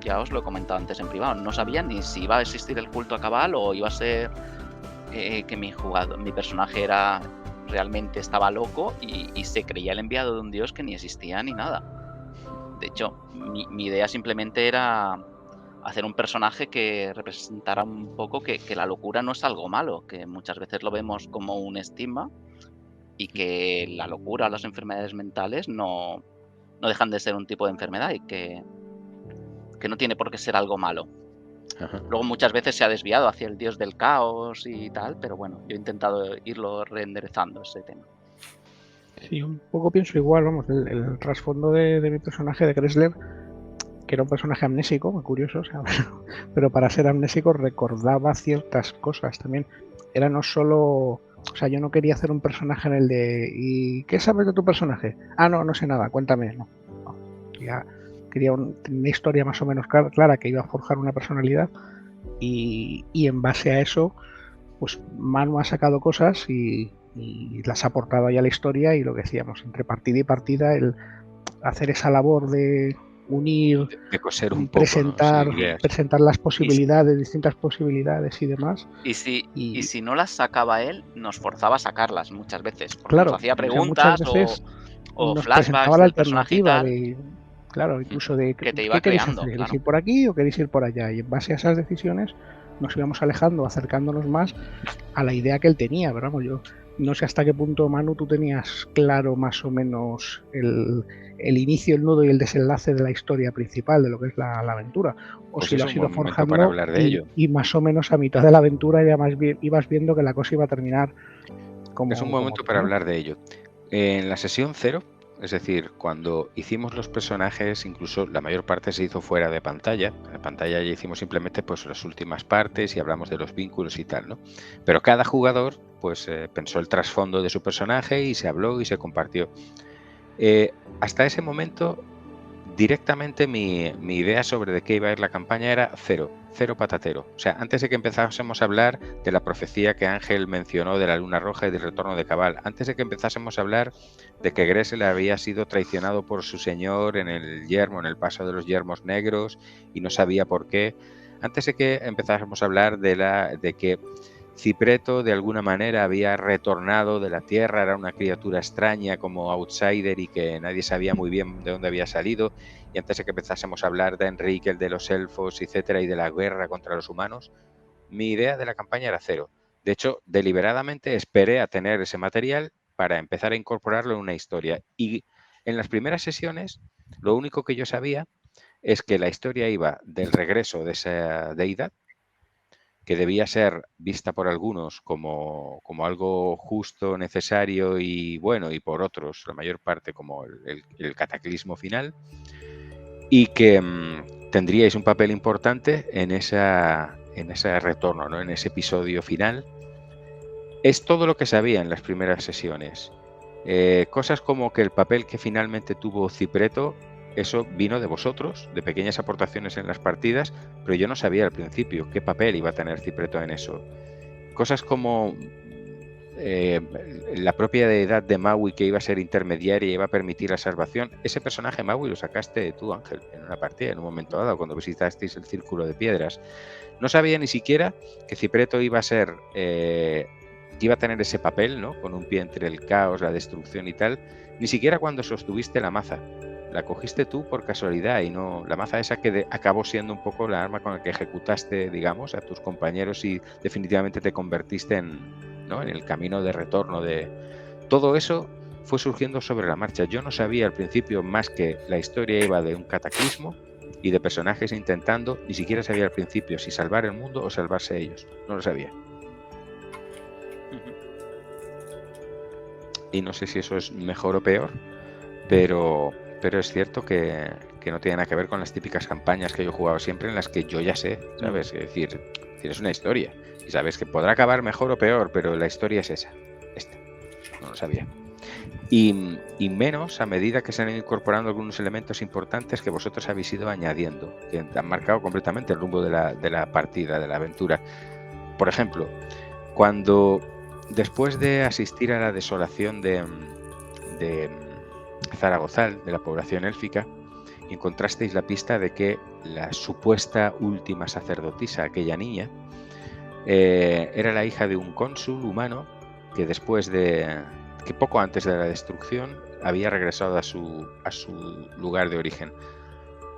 ya os lo he comentado antes en privado, no sabía ni si iba a existir el culto a Cabal o iba a ser que mi personaje realmente estaba loco y se creía el enviado de un dios que ni existía ni nada. De hecho, mi idea simplemente era hacer un personaje que representara un poco que la locura no es algo malo, que muchas veces lo vemos como un estigma, y que la locura, las enfermedades mentales no dejan de ser un tipo de enfermedad, y que no tiene por qué ser algo malo. Ajá. Luego muchas veces se ha desviado hacia el dios del caos y tal, pero bueno, yo he intentado irlo reenderezando ese tema. Sí, un poco pienso igual, vamos, el trasfondo de mi personaje de Gressler, que era un personaje amnésico, muy curioso, o sea, pero para ser amnésico recordaba ciertas cosas también. Era no solo, o sea, yo no quería hacer un personaje en el de ¿y qué sabes de tu personaje? Ah, no sé nada, cuéntame. No. Quería una historia más o menos clara que iba a forjar una personalidad y en base a eso, pues Manu ha sacado cosas y las ha aportado ya a la historia, y lo que decíamos, entre partida y partida, el hacer esa labor de unir, de coser un poco, ¿no? Sí, presentar las posibilidades, distintas posibilidades y demás. Y si no las sacaba él, nos forzaba a sacarlas muchas veces, porque Claro, nos hacía o sea, preguntas muchas veces o nos flashbacks presentaba la del personaje y alternativa tal, de, claro, incluso de que te ¿qué iba queréis creando, hacer? ¿Queréis claro. ir por aquí o queréis ir por allá? Y en base a esas decisiones nos íbamos alejando, acercándonos más a la idea que él tenía. Pero vamos, yo no sé hasta qué punto, Manu, tú tenías claro más o menos el inicio, el nudo y el desenlace de la historia principal, de lo que es la aventura, o Pues si lo es has un ido buen momento para forjando hablar de ello. y más o menos a mitad de la aventura ya más ibas viendo que la cosa iba a terminar como Es un momento para hablar de ello. En la sesión 0, es decir, cuando hicimos los personajes, incluso la mayor parte se hizo fuera de pantalla. En pantalla ya hicimos simplemente pues las últimas partes y hablamos de los vínculos y tal, ¿no? Pero cada jugador pues pensó el trasfondo de su personaje y se habló y se compartió. Hasta ese momento, directamente mi idea sobre de qué iba a ir la campaña era cero patatero. O sea, antes de que empezásemos a hablar de la profecía que Ángel mencionó de la luna roja y del retorno de Cabal, antes de que empezásemos a hablar de que Gressel había sido traicionado por su señor en el yermo, en el paso de los yermos negros, y no sabía por qué, antes de que empezásemos a hablar de que Cipreto de alguna manera había retornado de la Tierra, era una criatura extraña como outsider y que nadie sabía muy bien de dónde había salido, y antes de que empezásemos a hablar de Enrique, el de los elfos, etcétera, y de la guerra contra los humanos, mi idea de la campaña era cero. De hecho, deliberadamente esperé a tener ese material para empezar a incorporarlo en una historia. Y en las primeras sesiones, lo único que yo sabía es que la historia iba del regreso de esa deidad, que debía ser vista por algunos como algo justo, necesario y bueno, y por otros, la mayor parte, como el cataclismo final, y que tendríais un papel importante en ese retorno, ¿no? En ese episodio final. Es todo lo que sabía en las primeras sesiones. Cosas como que el papel que finalmente tuvo Cipreto, eso vino de vosotros, de pequeñas aportaciones en las partidas, pero yo no sabía al principio qué papel iba a tener Cipreto en eso. Cosas como la propia deidad de Maui, que iba a ser intermediaria y iba a permitir la salvación. Ese personaje Maui lo sacaste tú, Ángel, en una partida, en un momento dado, cuando visitasteis el Círculo de Piedras. No sabía ni siquiera que Cipreto iba a ser... que iba a tener ese papel, ¿no? Con un pie entre el caos, la destrucción y tal, ni siquiera cuando sostuviste la maza. La cogiste tú por casualidad y no la maza esa que acabó siendo un poco la arma con la que ejecutaste, digamos, a tus compañeros y definitivamente te convertiste en, ¿no? En el camino de retorno de... Todo eso fue surgiendo sobre la marcha. Yo no sabía al principio más que la historia iba de un cataclismo y de personajes intentando, ni siquiera sabía al principio si salvar el mundo o salvarse ellos. No lo sabía. Y no sé si eso es mejor o peor, pero es cierto que no tiene nada que ver con las típicas campañas que yo he jugado siempre, en las que yo ya sé, ¿sabes? Es decir, tienes una historia y sabes que podrá acabar mejor o peor, pero la historia es esta. No lo sabía. Y menos a medida que se han ido incorporando algunos elementos importantes que vosotros habéis ido añadiendo, que han marcado completamente el rumbo de la partida, de la aventura. Por ejemplo, cuando... Después de asistir a la desolación de Zaragozal, de la población élfica, encontrasteis la pista de que la supuesta última sacerdotisa, aquella niña, era la hija de un cónsul humano que que poco antes de la destrucción había regresado a su lugar de origen.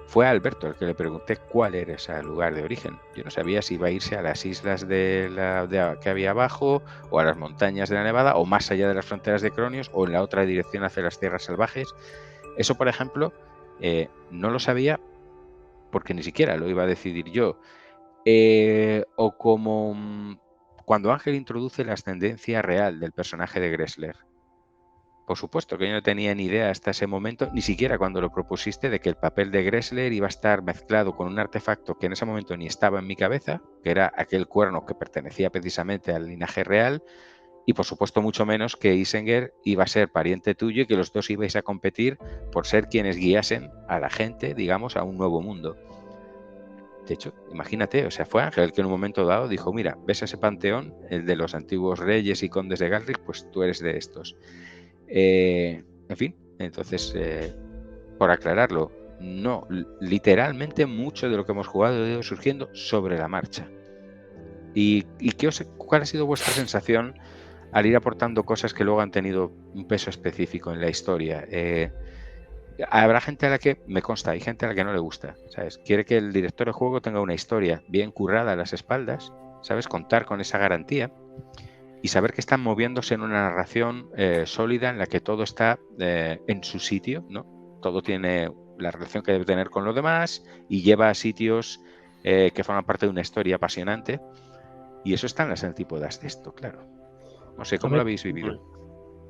Fue a Alberto el que le pregunté cuál era ese lugar de origen. Yo no sabía si iba a irse a las islas que había abajo, o a las montañas de la Nevada, o más allá de las fronteras de Cronios, o en la otra dirección hacia las tierras salvajes. Eso, por ejemplo, no lo sabía porque ni siquiera lo iba a decidir yo. O como cuando Ángel introduce la ascendencia real del personaje de Gressler. por supuesto que yo no tenía ni idea hasta ese momento, ni siquiera cuando lo propusiste, de que el papel de Gressler iba a estar mezclado con un artefacto que en ese momento ni estaba en mi cabeza, que era aquel cuerno que pertenecía precisamente al linaje real, y por supuesto mucho menos que Isengeir iba a ser pariente tuyo y que los dos ibais a competir por ser quienes guiasen a la gente, digamos, a un nuevo mundo. De hecho, imagínate, o sea, fue Ángel el que en un momento dado dijo, mira, ¿ves ese panteón? El de los antiguos reyes y condes de Galric, pues tú eres de estos. En fin, entonces, por aclararlo, no, literalmente mucho de lo que hemos jugado ha ido surgiendo sobre la marcha. ¿Y cuál ha sido vuestra sensación al ir aportando cosas que luego han tenido un peso específico en la historia? Habrá gente a la que, me consta, hay gente a la que no le gusta, ¿sabes? Quiere que el director de juego tenga una historia bien currada a las espaldas, ¿sabes? Contar con esa garantía y saber que están moviéndose en una narración sólida en la que todo está en su sitio, ¿no? Todo tiene la relación que debe tener con lo demás y lleva a sitios que forman parte de una historia apasionante, y eso está en las antípodas de esto, claro. No sé, ¿cómo lo habéis vivido?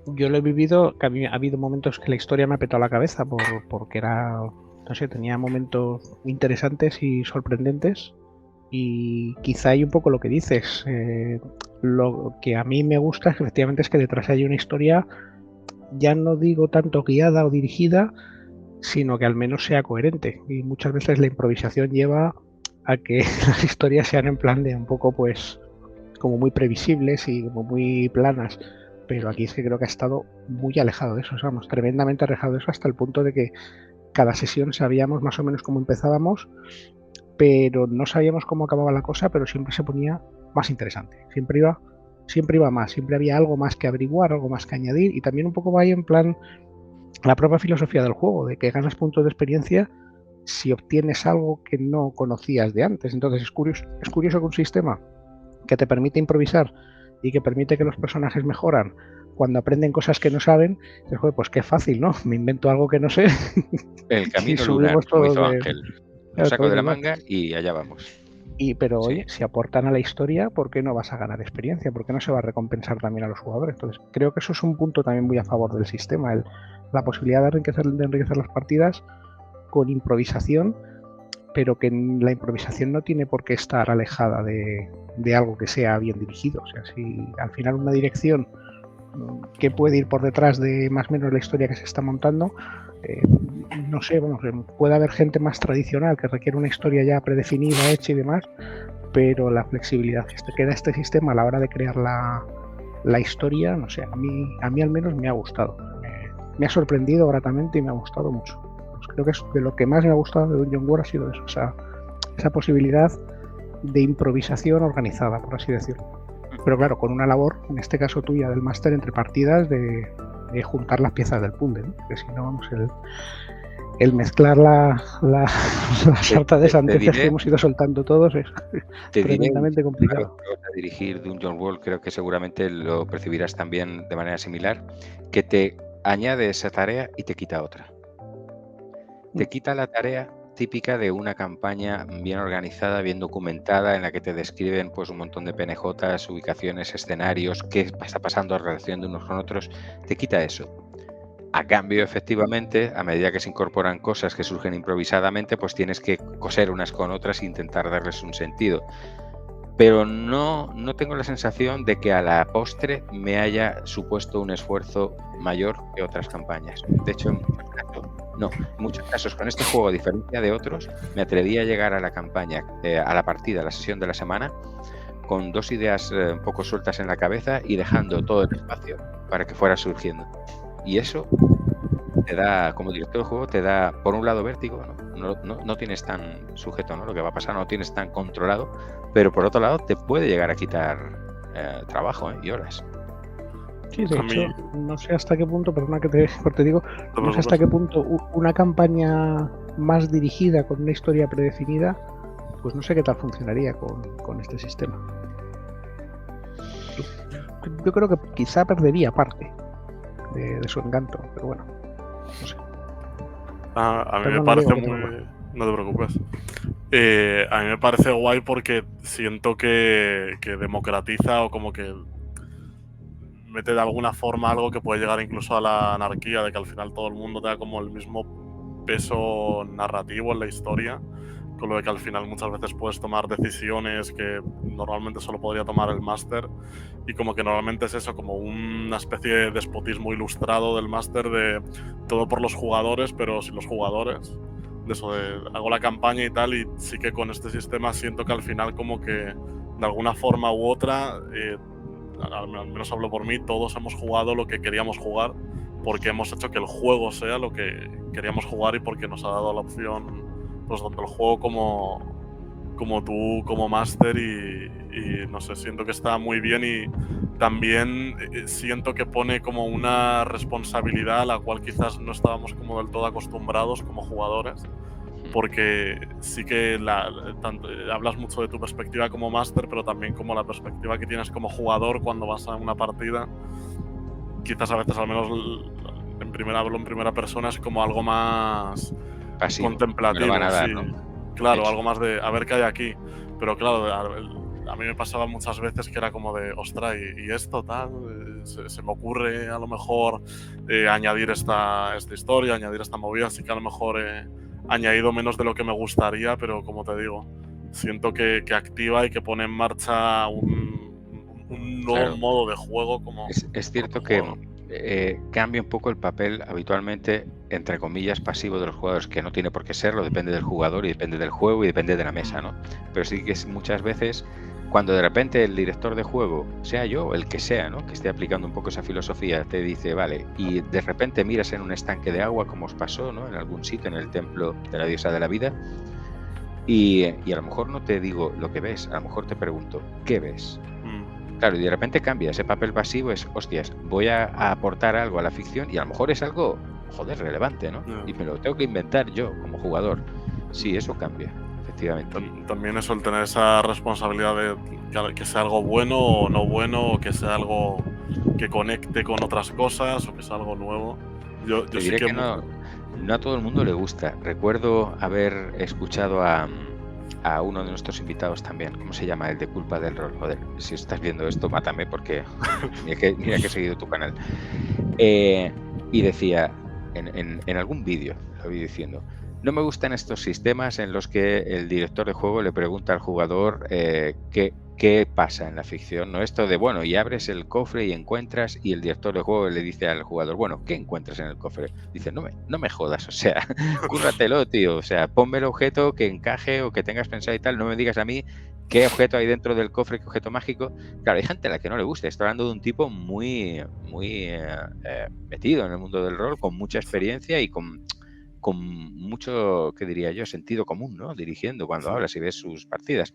Yo lo he vivido, que ha habido momentos que la historia me ha petado la cabeza porque era, no sé, tenía momentos interesantes y sorprendentes, y quizá hay un poco lo que dices. Lo que a mí me gusta efectivamente es que detrás hay una historia, ya no digo tanto guiada o dirigida, sino que al menos sea coherente, y muchas veces la improvisación lleva a que las historias sean en plan de un poco pues como muy previsibles y como muy planas. Pero aquí es que creo que ha estado muy alejado de eso, vamos, tremendamente alejado de eso, hasta el punto de que cada sesión sabíamos más o menos cómo empezábamos, pero no sabíamos cómo acababa la cosa, pero siempre se ponía más interesante, siempre iba más, siempre había algo más que averiguar, algo más que añadir, y también un poco va ahí en plan la propia filosofía del juego, de que ganas puntos de experiencia si obtienes algo que no conocías de antes. Entonces es curioso que un sistema que te permite improvisar y que permite que los personajes mejoran cuando aprenden cosas que no saben, pues qué fácil, ¿no? Me invento algo que no sé. El camino Si lunar, subimos como todos hizo de- Ángel. Lo Claro, saco todo de la lunar. manga y allá vamos. Pero Sí. oye, si aportan a la historia, ¿por qué no vas a ganar experiencia? ¿Por qué no se va a recompensar también a los jugadores? Entonces, creo que eso es un punto también muy a favor del sistema, la posibilidad de enriquecer las partidas con improvisación, pero que la improvisación no tiene por qué estar alejada de algo que sea bien dirigido. O sea, si al final una dirección que puede ir por detrás de más o menos la historia que se está montando, no sé, vamos, puede haber gente más tradicional que requiere una historia ya predefinida, hecha y demás, pero la flexibilidad que da este sistema a la hora de crear la historia, no sé, a mí al menos me ha gustado. Me ha sorprendido gratamente y me ha gustado mucho. Pues creo que es de lo que más me ha gustado de Dungeon World ha sido eso, esa posibilidad de improvisación organizada, por así decirlo. Pero claro, con una labor, en este caso tuya, del máster entre partidas, de juntar las piezas del puzzle, ¿no? Porque si no, vamos, el mezclar la sarta de sandeces que hemos ido soltando todos es tremendamente complicado. A dirigir Dungeon World, creo que seguramente lo percibirás también de manera similar, que te añade esa tarea y te quita otra. Te quita la tarea típica de una campaña bien organizada, bien documentada, en la que te describen pues un montón de PNJs, ubicaciones, escenarios, qué está pasando en relación de unos con otros. Te quita eso. A cambio, efectivamente, a medida que se incorporan cosas que surgen improvisadamente, pues tienes que coser unas con otras e intentar darles un sentido. Pero no tengo la sensación de que a la postre me haya supuesto un esfuerzo mayor que otras campañas. De hecho, en muchos casos con este juego, a diferencia de otros, me atreví a llegar a la campaña, a la partida, a la sesión de la semana, con dos ideas un poco sueltas en la cabeza y dejando todo el espacio para que fuera surgiendo. Y eso te da, como director de juego, te da, por un lado, vértigo, no tienes tan sujeto, ¿no? Lo que va a pasar no lo tienes tan controlado, pero por otro lado te puede llegar a quitar trabajo y horas. Sí, de hecho, no sé hasta qué punto, perdona que te digo, no sé hasta qué punto una campaña más dirigida con una historia predefinida, pues no sé qué tal funcionaría con este sistema. Yo creo que quizá perdería parte de su encanto, pero bueno, no sé. A mí me parece muy... No te preocupes. A mí me parece guay porque siento que democratiza o como que mete de alguna forma algo que puede llegar incluso a la anarquía, de que al final todo el mundo tenga como el mismo peso narrativo en la historia, con lo de que al final muchas veces puedes tomar decisiones que normalmente solo podría tomar el máster, y como que normalmente es eso, como una especie de despotismo ilustrado del máster de todo por los jugadores, pero sin los jugadores. De eso de hago la campaña y tal, y sí que con este sistema siento que al final como que de alguna forma u otra, al menos hablo por mí, todos hemos jugado lo que queríamos jugar, porque hemos hecho que el juego sea lo que queríamos jugar y porque nos ha dado la opción, pues tanto el juego como tú como máster, y no sé, siento que está muy bien, y también siento que pone como una responsabilidad a la cual quizás no estábamos como del todo acostumbrados como jugadores, porque sí que hablas mucho de tu perspectiva como máster, pero también como la perspectiva que tienes como jugador cuando vas a una partida, quizás a veces, al menos hablo en primera persona, es como algo más pasivo, contemplativo, me lo van a dar, sí. ¿no? Claro, Hecho. algo más de a ver qué hay aquí. Pero claro, a mí me pasaba muchas veces que era como de, ostras, y esto tal, se me ocurre a lo mejor añadir esta historia, añadir esta movida, así que a lo mejor he añadido menos de lo que me gustaría, pero como te digo, siento que activa y que pone en marcha un nuevo Claro. modo de juego como Es cierto juego. que cambia un poco el papel habitualmente, entre comillas, pasivo de los jugadores, que no tiene por qué serlo, depende del jugador y depende del juego y depende de la mesa, ¿no? Pero sí que es muchas veces cuando de repente el director de juego, sea yo o el que sea, ¿no? Que esté aplicando un poco esa filosofía, te dice, vale, y de repente miras en un estanque de agua, como os pasó, ¿no? En algún sitio, en el templo de la diosa de la vida, y a lo mejor no te digo lo que ves, a lo mejor te pregunto, ¿qué ves? Claro, y de repente cambia, ese papel pasivo es, hostias, voy a aportar algo a la ficción y a lo mejor es algo, joder, relevante, ¿no? Y me lo tengo que inventar yo como jugador. Sí, eso cambia, efectivamente. También eso, el tener esa responsabilidad de que sea algo bueno o no bueno, o que sea algo que conecte con otras cosas, o que sea algo nuevo. Yo Te sí diré que... que no a todo el mundo le gusta. Recuerdo haber escuchado a uno de nuestros invitados también. ¿Cómo se llama? El de Culpa del Rol. Joder, si estás viendo esto, mátame porque mira que he seguido tu canal. Y decía, en algún vídeo, lo vi diciendo, no me gustan estos sistemas en los que el director de juego le pregunta al jugador qué pasa en la ficción, ¿no? Esto de, bueno, y abres el cofre y encuentras, y el director de juego le dice al jugador, bueno, ¿qué encuentras en el cofre? Dice, no me jodas, o sea, cúrratelo, tío, o sea, ponme el objeto que encaje o que tengas pensado y tal, no me digas a mí qué objeto hay dentro del cofre, qué objeto mágico. Claro, hay gente a la que no le gusta, estoy hablando de un tipo muy metido en el mundo del rol, con mucha experiencia y con mucho, ¿qué diría yo?, sentido común, ¿no? Dirigiendo cuando hablas y ves sus partidas.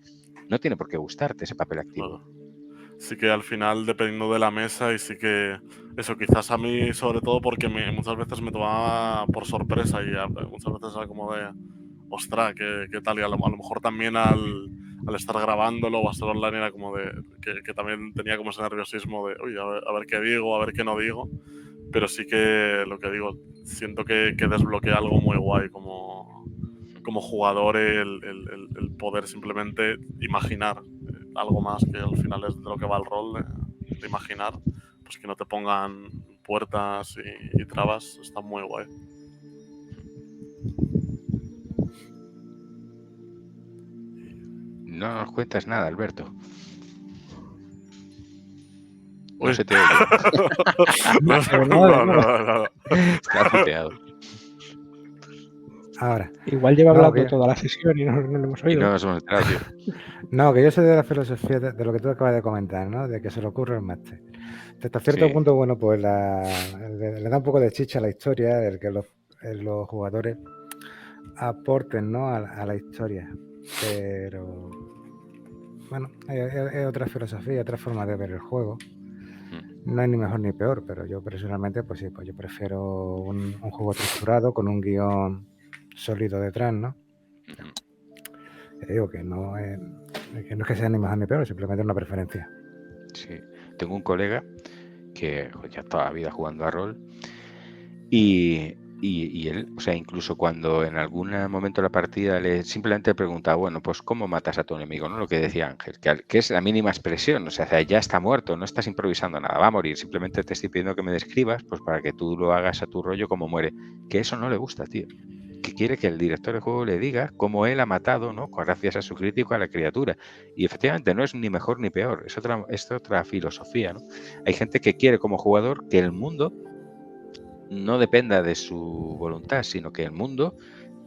No tiene por qué gustarte ese papel activo. Claro. Sí que al final, dependiendo de la mesa, y sí que eso, quizás a mí sobre todo porque muchas veces me tomaba por sorpresa, y muchas veces era como de, ostras, ¿qué tal? Y a lo mejor también al estar grabándolo o a estar online era como de, que también tenía como ese nerviosismo de, uy, a ver qué digo, a ver qué no digo. Pero sí que, lo que digo, siento que desbloquea algo muy guay como jugador, el poder simplemente imaginar algo más, que al final es de lo que va el rol, de imaginar, pues que no te pongan puertas y trabas, está muy guay. No nos cuentas nada, Alberto. No Uy. se te oye. No. Está muteado. Ahora. Igual lleva No, hablando que- toda la sesión y no lo hemos Y oído. no nos hemos enterado, tío. No, que yo soy de la filosofía de lo que tú acabas de comentar, ¿no? De que se le ocurre el máster. Hasta cierto Sí. punto, bueno, pues le da un poco de chicha a la historia, el que los jugadores aporten, ¿no? a la historia. Pero, bueno, es otra filosofía, otra forma de ver el juego. No es ni mejor ni peor, pero yo personalmente, pues sí, pues yo prefiero un juego estructurado con un guión sólido detrás, ¿no? Digo que no es que sea ni mejor ni peor, simplemente una preferencia. Sí. Tengo un colega que ya toda la vida jugando a rol y Y él, o sea, incluso cuando en algún momento de la partida le simplemente pregunta, bueno, pues ¿cómo matas a tu enemigo? ¿No? Lo que decía Ángel, que es la mínima expresión, o sea, ya está muerto, no estás improvisando nada, va a morir, simplemente te estoy pidiendo que me describas, pues para que tú lo hagas a tu rollo como muere. Que eso no le gusta, tío. Que quiere que el director de juego le diga cómo él ha matado, ¿no? Gracias a su crítico a la criatura. Y efectivamente no es ni mejor ni peor, es otra filosofía, ¿no? Hay gente que quiere como jugador que el mundo no dependa de su voluntad, sino que el mundo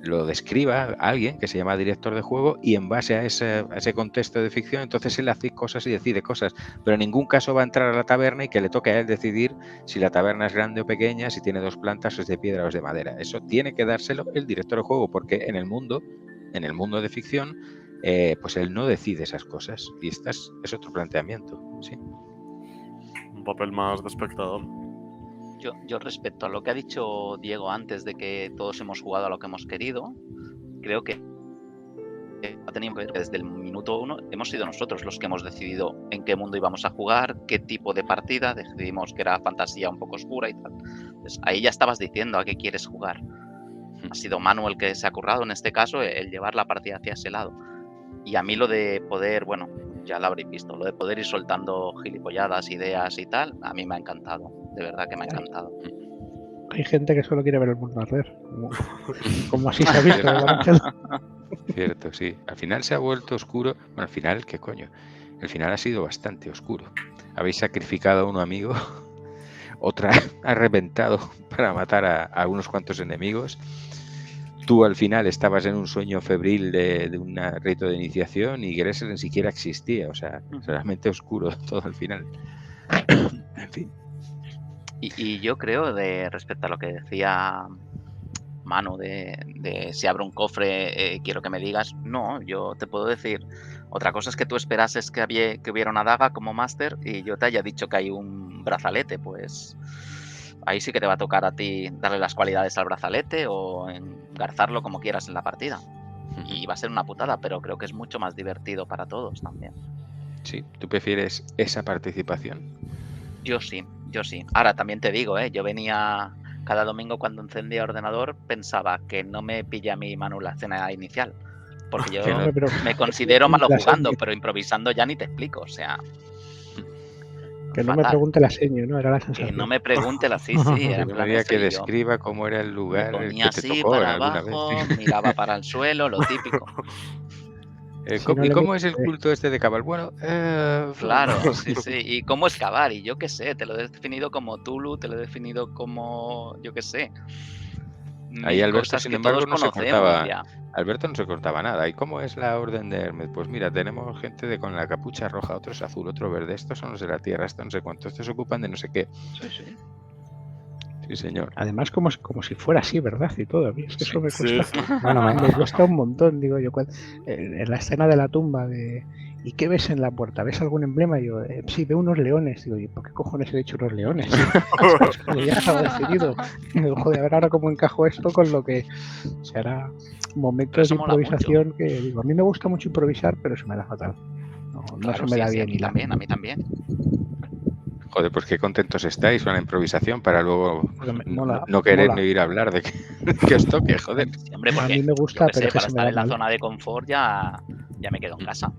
lo describa alguien que se llama director de juego y en base a ese contexto de ficción, entonces él hace cosas y decide cosas, pero en ningún caso va a entrar a la taberna y que le toque a él decidir si la taberna es grande o pequeña, si tiene 2 plantas o es de piedra o es de madera. Eso tiene que dárselo el director de juego, porque en el mundo de ficción, pues él no decide esas cosas, y este es otro planteamiento, ¿sí? Un papel más de espectador. Yo respecto a lo que ha dicho Diego antes de que todos hemos jugado a lo que hemos querido, creo que ha tenido que ver que desde el minuto 1 hemos sido nosotros los que hemos decidido en qué mundo íbamos a jugar, qué tipo de partida, decidimos que era fantasía un poco oscura y tal. Entonces, ahí ya estabas diciendo a qué quieres jugar. Ha sido Manu el que se ha currado en este caso el llevar la partida hacia ese lado. Y a mí lo de poder, bueno, ya lo habréis visto, lo de poder ir soltando gilipolladas, ideas y tal, a mí me ha encantado, de verdad que me ha encantado. Hay gente que solo quiere ver el mundo arder, como así se ha visto, Ángel. Cierto, sí. Al final se ha vuelto oscuro. Bueno, al final, ¿qué coño? El final ha sido bastante oscuro. Habéis sacrificado a un amigo, otra ha reventado para matar a unos cuantos enemigos. Tú al final estabas en un sueño febril de un rito de iniciación y Gressel ni siquiera existía. O sea, realmente oscuro todo al final. En fin. Y yo creo, respecto a lo que decía Manu, de si abro un cofre, quiero que me digas, no, yo te puedo decir. Otra cosa es que tú esperases que hubiera una daga como máster y yo te haya dicho que hay un brazalete, pues ahí sí que te va a tocar a ti darle las cualidades al brazalete o engarzarlo como quieras en la partida. Y va a ser una putada, pero creo que es mucho más divertido para todos también. Sí, ¿tú prefieres esa participación? Yo sí. Ahora también te digo, yo venía cada domingo cuando encendía ordenador, pensaba que no me pilla mi Manu la escena inicial. Porque yo me considero malo jugando, pero improvisando ya ni te explico, o sea... Que no me pregunte la seño, ¿no? Era la sensación. Que no me pregunte la sí. Era en plan que describa cómo era el lugar me ponía que te así tocó para alguna abajo, vez. miraba para el suelo, lo típico. ¿Y cómo es el culto este de Cabal? Bueno, claro, sí. ¿Y cómo es Cabal? Y yo qué sé, te lo he definido como Tulu, te lo he definido como, yo qué sé. Ahí Alberto, sin embargo, no se cortaba. Ya. Alberto no se cortaba nada. ¿Y cómo es la orden de Hermes? Pues mira, tenemos gente con la capucha roja, otro es azul, otro verde. Estos son los de la tierra, estos no sé cuántos, estos se ocupan de no sé qué. Sí, señor. Además, como si fuera así, ¿verdad? Y todo. A mí es que eso me cuesta. Bueno, me cuesta un montón, digo yo. En la escena de la tumba de... ¿Y qué ves en la puerta? ¿Ves algún emblema? Y yo, sí, veo unos leones. Digo, ¿y por qué cojones he dicho unos leones? Ya estaba decidido. Digo, joder, a ver ahora cómo encajo esto con lo que será momentos de improvisación que digo, a mí me gusta mucho improvisar, pero se me da fatal. No se me da bien. A mí también. Joder, pues qué contentos estáis con la improvisación para luego no querer ni ir a hablar de que os toque, joder. Sí, hombre, porque a mí me gusta, pero para estar en la zona de confort ya me quedo en casa.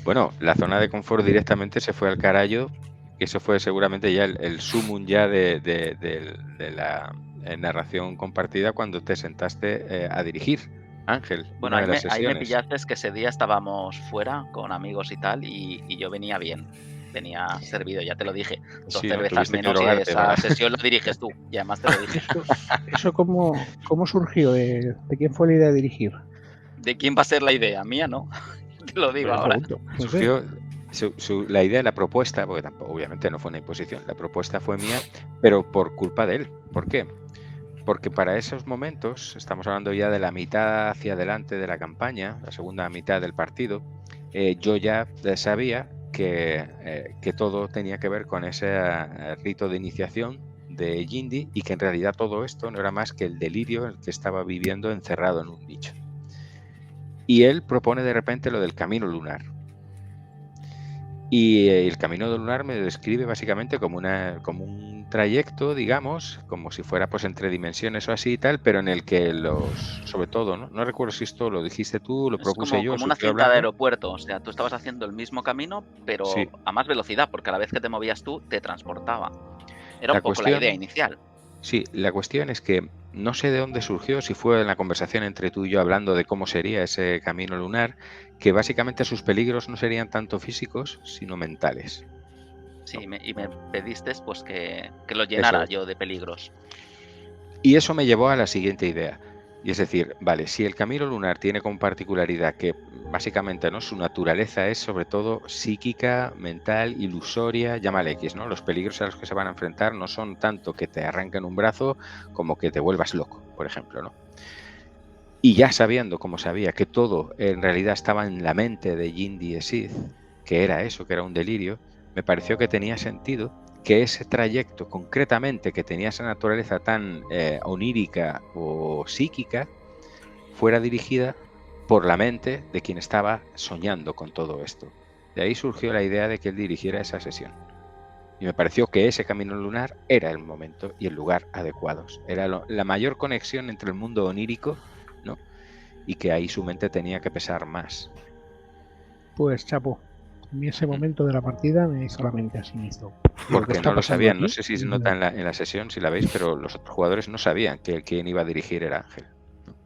Bueno, la zona de confort directamente se fue al carajo, que eso fue seguramente ya el sumum ya de la narración compartida cuando te sentaste a dirigir, Ángel. Bueno, ahí me pillaste, es que ese día estábamos fuera con amigos y tal, y yo venía bien. Venía servido, ya te lo dije. 2 cervezas menos y esa sesión lo diriges tú. Y además te lo dije. ¿Eso cómo surgió? ¿De quién fue la idea de dirigir? ¿De quién va a ser la idea? Mía no. Te lo digo ahora. Surgió la idea, la propuesta, porque tampoco, obviamente no fue una imposición, la propuesta fue mía, pero por culpa de él. ¿Por qué? Porque para esos momentos, estamos hablando ya de la mitad hacia adelante de la campaña, la segunda mitad del partido, yo ya sabía que todo tenía que ver con ese rito de iniciación de Jindy y que en realidad todo esto no era más que el delirio en el que estaba viviendo encerrado en un nicho. Y él propone de repente lo del camino lunar. Y el camino lunar me lo describe básicamente como un un trayecto, digamos, como si fuera pues entre dimensiones o así y tal, pero en el que sobre todo, ¿no? No recuerdo si esto lo dijiste tú, lo Es propuse yo, como una surgió cinta de hablando. aeropuerto, o sea, tú estabas haciendo el mismo camino, pero Sí. a más velocidad, porque a la vez que te movías tú, te transportaba. Era La un poco la idea cuestión, inicial. sí, la cuestión es que no sé de dónde surgió, si fue en la conversación entre tú y yo hablando de cómo sería ese camino lunar, que básicamente sus peligros no serían tanto físicos, sino mentales. Sí, y me pediste pues que lo Eso llenara es. yo de peligros. Y eso me llevó a la siguiente idea. Y es decir, vale, si el camino lunar tiene como particularidad que básicamente, ¿no?, su naturaleza es sobre todo psíquica, mental, ilusoria, llámale X, ¿no? Los peligros a los que se van a enfrentar no son tanto que te arranquen un brazo como que te vuelvas loco, por ejemplo, ¿no? Y ya sabiendo, como sabía, que todo en realidad estaba en la mente de Jindy Sid, que era eso, que era un delirio, me pareció que tenía sentido que ese trayecto concretamente, que tenía esa naturaleza tan onírica o psíquica, fuera dirigida por la mente de quien estaba soñando con todo esto. De ahí surgió la idea de que él dirigiera esa sesión. Y me pareció que ese camino lunar era el momento y el lugar adecuados. Era la mayor conexión entre el mundo onírico, ¿no?, y que ahí su mente tenía que pesar más. Pues chapo, a mí ese momento de la partida me hizo la mente así, me hizo. Porque no lo sabían, no sé si se nota en la sesión, si la veis, pero los otros jugadores no sabían que quien iba a dirigir era Ángel.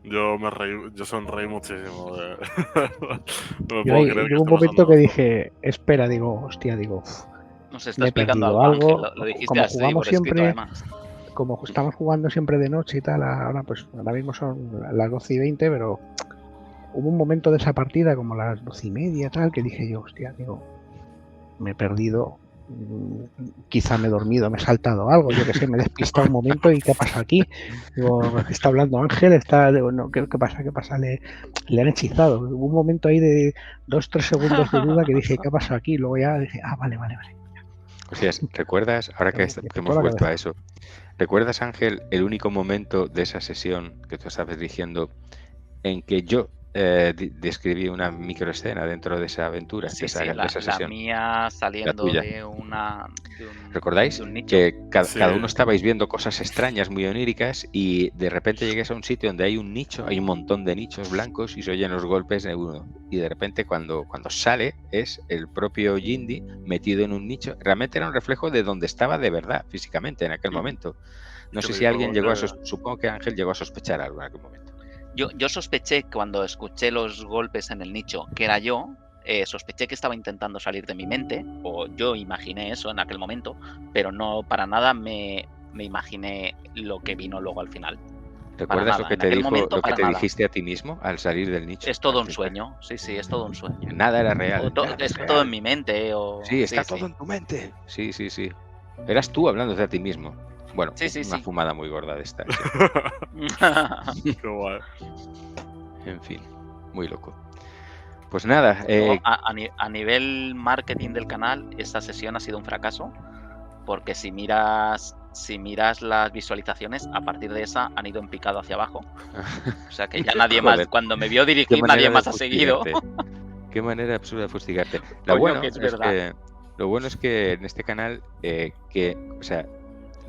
Yo sonreí muchísimo. No me Yo puedo creer que hubo un esté momento pasando que esto. dije, espera, digo, hostia, digo, Nos está me he explicando perdido algo, algo. Ángel. Lo dijiste Como así jugamos por escrito, siempre, además. como estamos jugando siempre de noche y tal, ahora mismo son las 12:20, pero hubo un momento de esa partida, como las 12:30 tal, que dije yo, hostia, digo, me he perdido, quizá me he dormido, me he saltado algo, yo que sé, me he despistado un momento y ¿qué pasa aquí? Digo, está hablando Ángel, digo, no, ¿qué pasa? ¿Qué pasa? Le han hechizado. Hubo un momento ahí de 2-3 segundos de duda que dije, ¿qué pasa aquí? Luego ya dije, vale. O sea, ¿recuerdas, ahora que Me hemos petó la vuelto a cabeza. eso, ¿recuerdas, Ángel, el único momento de esa sesión que tú estabas dirigiendo en que yo describí una microescena dentro de esa aventura, Sí, de sí, esa la sesión? mía La saliendo tuya. de ¿Recordáis? un nicho. Que Sí. cada uno estabais viendo cosas extrañas, muy oníricas, y de repente llegues a un sitio donde hay un nicho, hay un montón de nichos blancos y se oyen los golpes de uno. Y de repente cuando sale es el propio Jindy metido en un nicho. Realmente era un reflejo de donde estaba de verdad, físicamente, en aquel momento. No Que sé me si alguien dijo llegó que- supongo que Ángel llegó a sospechar algo en aquel momento. Yo sospeché cuando escuché los golpes en el nicho que era yo, sospeché que estaba intentando salir de mi mente, o yo imaginé eso en aquel momento, pero no para nada me imaginé lo que vino luego al final. ¿Recuerdas nada, lo que en te aquel dijo, momento, lo que para te nada. dijiste a ti mismo al salir del nicho? Es todo al un final? sueño, sí, es todo un sueño. Nada era real. Nada es Está todo en real. mi mente, Sí, está sí. todo en tu mente. Sí. Eras tú hablándote a ti mismo. Bueno, Sí. una fumada muy gorda de esta. Sí. Qué guay. En fin, muy loco. Pues nada, Luego, a nivel marketing del canal, esta sesión ha sido un fracaso, porque si miras las visualizaciones, a partir de esa han ido en picado hacia abajo. O sea que ya nadie más, Joder, cuando me vio qué dirigir, manera nadie de más ha seguido. fustigarte. Qué manera absurda de fustigarte. Coño, que es verdad. Lo bueno es que en este canal, o sea,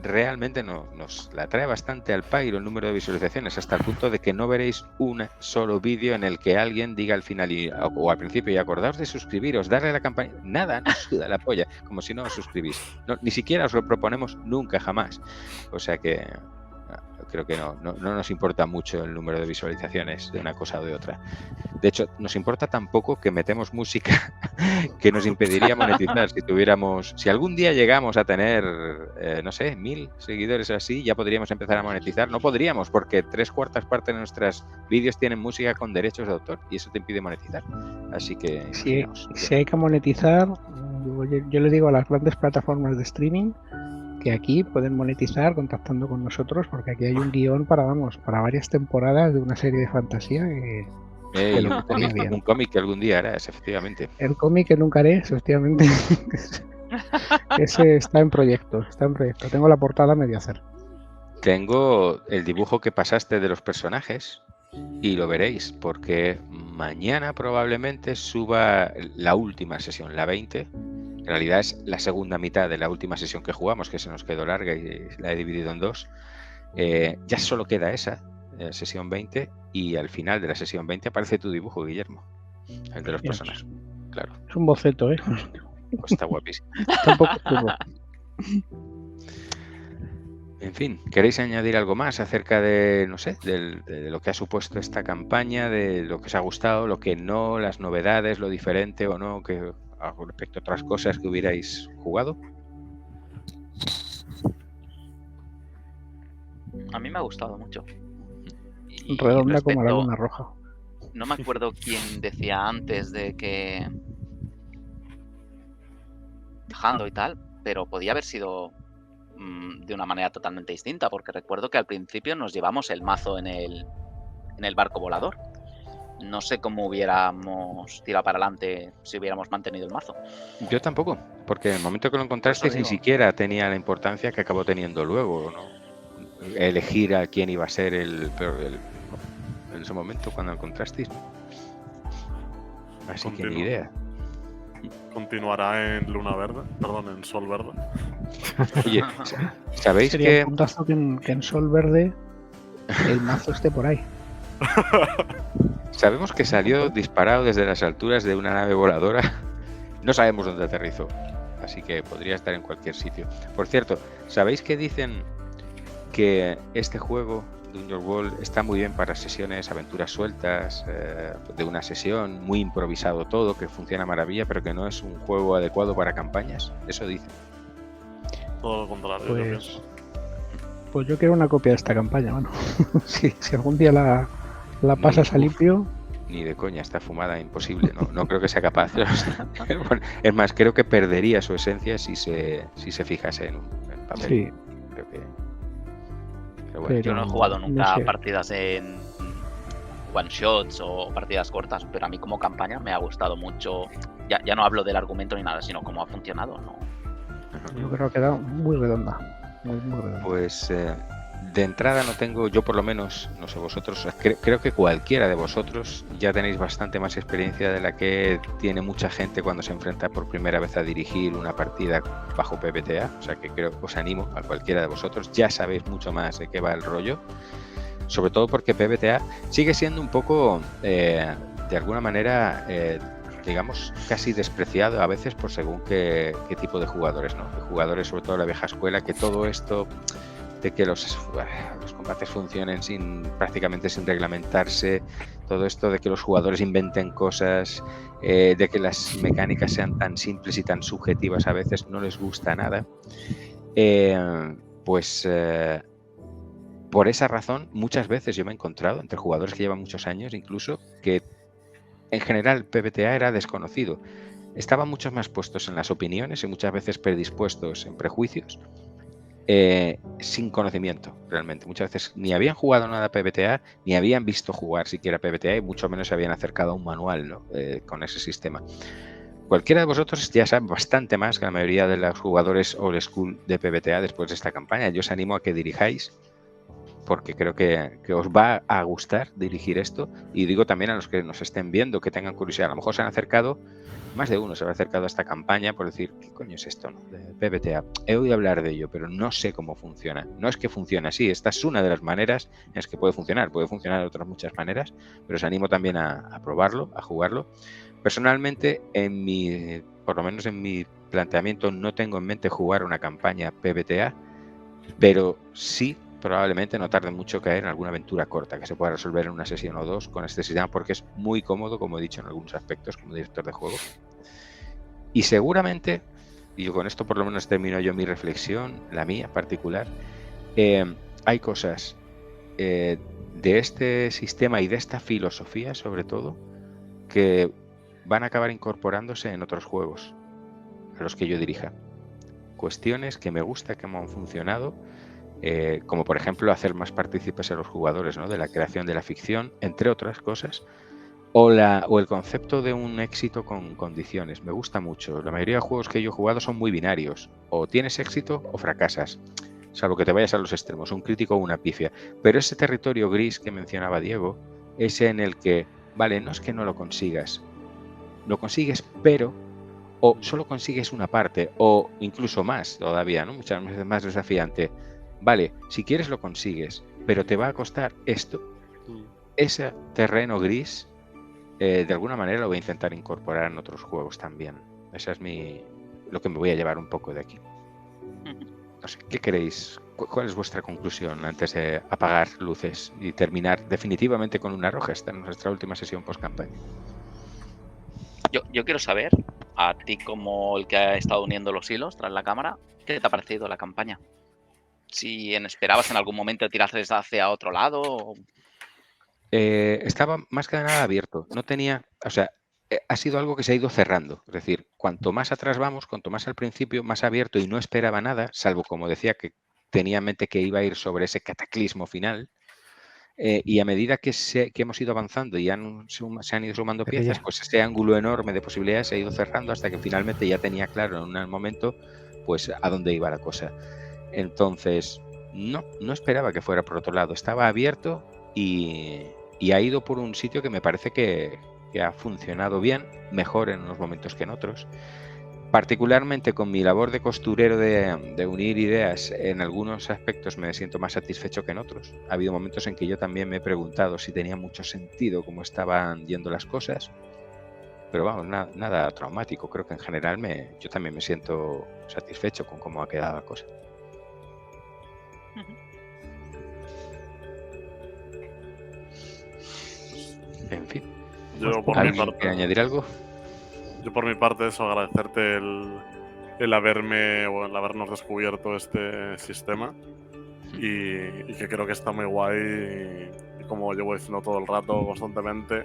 realmente nos la trae bastante al pairo el número de visualizaciones, hasta el punto de que no veréis un solo vídeo en el que alguien diga al final o al principio, y acordaos de suscribiros, darle a la campanita, nada, nos suda la polla, como si no os suscribís. No, ni siquiera os lo proponemos nunca, jamás. O sea que creo que no nos importa mucho el número de visualizaciones de una cosa o de otra. De hecho, nos importa tampoco que metemos música que nos impediría monetizar. Si algún día llegamos a tener, no sé, 1000 seguidores así, ya podríamos empezar a monetizar. No podríamos, porque 3/4 partes de nuestros vídeos tienen música con derechos de autor y eso te impide monetizar. Así que si hay que monetizar, yo le digo a las grandes plataformas de streaming que aquí pueden monetizar contactando con nosotros, porque aquí hay un guión para varias temporadas de una serie de fantasía que lo metería bien. Un cómic que algún día harás, efectivamente. El cómic que nunca haré, efectivamente. Ese está en proyecto. Tengo la portada a medio hacer. Tengo el dibujo que pasaste de los personajes y lo veréis, porque mañana probablemente suba la última sesión, la 20, realidad es la segunda mitad de la última sesión que jugamos, que se nos quedó larga y la he dividido en dos. Ya solo queda esa, sesión 20, y al final de la sesión 20 aparece tu dibujo, Guillermo, el de los personajes. Claro. Es un boceto, ¿eh? Pues está guapísimo. Está un poco turbo. En fin, ¿queréis añadir algo más acerca de, no sé, de lo que ha supuesto esta campaña, de lo que os ha gustado, lo que no, las novedades, lo diferente o no, que respecto a otras cosas que hubierais jugado? A mí me ha gustado mucho. Y Redonda como la respecto- luna roja. No me acuerdo quién decía antes de que dejando y tal, pero podía haber sido de una manera totalmente distinta, porque recuerdo que al principio nos llevamos el mazo en el barco volador. No sé cómo hubiéramos tirado para adelante si hubiéramos mantenido el mazo. Yo tampoco, porque en el momento que lo encontrasteis ni digo. siquiera tenía la importancia que acabó teniendo luego, ¿no? Elegir a quién iba a ser en ese momento cuando lo encontrasteis. Así que ni idea. Continuará en Luna Verde, perdón, en Sol Verde. Oye, ¿sabéis Sería que un puntazo que en Sol Verde el mazo esté por ahí. sabemos que salió disparado desde las alturas de una nave voladora? No sabemos dónde aterrizó, así que podría estar en cualquier sitio. Por cierto, ¿sabéis que dicen que este juego, Dungeon World, está muy bien para sesiones, aventuras sueltas, de una sesión, muy improvisado todo, que funciona maravilla, pero que no es un juego adecuado para campañas? Eso dicen. Todo lo contrario, yo pienso. Pues yo quiero una copia de esta campaña, mano. Si algún día la pasas a limpio, Ni de coña, está fumada, imposible. No creo que sea capaz. Bueno, es más, creo que perdería su esencia si se fijase en papel. sí. Creo que... Pero bueno, Yo no he jugado nunca no sé. partidas en one shots o partidas cortas, pero a mí como campaña me ha gustado mucho. Ya no hablo del argumento ni nada, sino cómo ha funcionado, ¿no? Yo creo que ha quedado muy redonda. Muy redonda. pues de entrada no tengo, yo por lo menos, no sé vosotros, creo que cualquiera de vosotros ya tenéis bastante más experiencia de la que tiene mucha gente cuando se enfrenta por primera vez a dirigir una partida bajo PBTA, o sea que creo que os animo a cualquiera de vosotros, ya sabéis mucho más de qué va el rollo, sobre todo porque PBTA sigue siendo un poco, de alguna manera, digamos, casi despreciado a veces por según qué tipo de jugadores, ¿no? De jugadores, sobre todo de la vieja escuela, que todo esto de que los combates funcionen prácticamente sin reglamentarse, todo esto de que los jugadores inventen cosas, de que las mecánicas sean tan simples y tan subjetivas a veces, no les gusta nada. Por esa razón, muchas veces yo me he encontrado entre jugadores que llevan muchos años, incluso, que en general PBTA era desconocido. Estaban muchos más puestos en las opiniones y muchas veces predispuestos en prejuicios, sin conocimiento realmente. Muchas veces ni habían jugado nada a PBTA, ni habían visto jugar siquiera PBTA, y mucho menos se habían acercado a un manual, ¿no? Con ese sistema. Cualquiera de vosotros ya sabe bastante más que la mayoría de los jugadores old school de PBTA después de esta campaña. Yo os animo a que dirijáis, porque creo que os va a gustar dirigir esto, y digo también a los que nos estén viendo, que tengan curiosidad. A lo mejor se han acercado, más de uno se ha acercado a esta campaña por decir, ¿qué coño es esto, no? De PBTA. He oído hablar de ello, pero no sé cómo funciona. No es que funcione así, esta es una de las maneras en las que puede funcionar de otras muchas maneras, pero os animo también a probarlo, a jugarlo. Personalmente, por lo menos en mi planteamiento, no tengo en mente jugar una campaña PBTA, pero sí probablemente no tarde mucho caer en alguna aventura corta que se pueda resolver en una sesión o dos con este sistema, porque es muy cómodo, como he dicho en algunos aspectos como director de juego. Y seguramente, y con esto por lo menos termino yo mi reflexión, la mía particular, hay cosas de este sistema y de esta filosofía sobre todo que van a acabar incorporándose en otros juegos a los que yo dirija. Cuestiones que me gusta que han funcionado, como por ejemplo hacer más partícipes a los jugadores, ¿no? De la creación de la ficción, entre otras cosas, o el concepto de un éxito con condiciones. Me gusta mucho. La mayoría de juegos que yo he jugado son muy binarios, o tienes éxito o fracasas, salvo que te vayas a los extremos, un crítico o una pifia. Pero ese territorio gris que mencionaba Diego, ese en el que, vale, no es que no lo consigas, lo consigues, pero o solo consigues una parte, o incluso más todavía, ¿no? Muchas veces más desafiante. Vale, si quieres lo consigues, pero te va a costar esto. Ese terreno gris, de alguna manera lo voy a intentar incorporar en otros juegos también. Esa es lo que me voy a llevar un poco de aquí. No sé, ¿qué queréis? ¿Cuál es vuestra conclusión antes de apagar luces y terminar definitivamente con una roja? Esta es nuestra última sesión post-campaña. Yo quiero saber, a ti como el que ha estado uniendo los hilos tras la cámara, ¿qué te ha parecido la campaña? Si esperabas en algún momento tirarse hacia otro lado. O... Estaba más que nada abierto. No tenía, o sea, ha sido algo que se ha ido cerrando. Es decir, cuanto más atrás vamos, cuanto más al principio, más abierto y no esperaba nada, salvo como decía que tenía en mente que iba a ir sobre ese cataclismo final. Y a medida que hemos ido avanzando y se han ido sumando piezas, pues ese ángulo enorme de posibilidades se ha ido cerrando hasta que finalmente ya tenía claro en un momento pues a dónde iba la cosa. Entonces, no esperaba que fuera por otro lado. Estaba abierto y ha ido por un sitio que me parece que ha funcionado bien, mejor en unos momentos que en otros. Particularmente con mi labor de costurero de unir ideas, en algunos aspectos me siento más satisfecho que en otros. Ha habido momentos en que yo también me he preguntado si tenía mucho sentido cómo estaban yendo las cosas, pero vamos, nada traumático. Creo que en general yo también me siento satisfecho con cómo ha quedado la cosa. En fin. ¿Alguien quiere añadir algo? Yo por mi parte eso, agradecerte el habernos descubierto este sistema y que creo que está muy guay y como llevo diciendo todo el rato constantemente,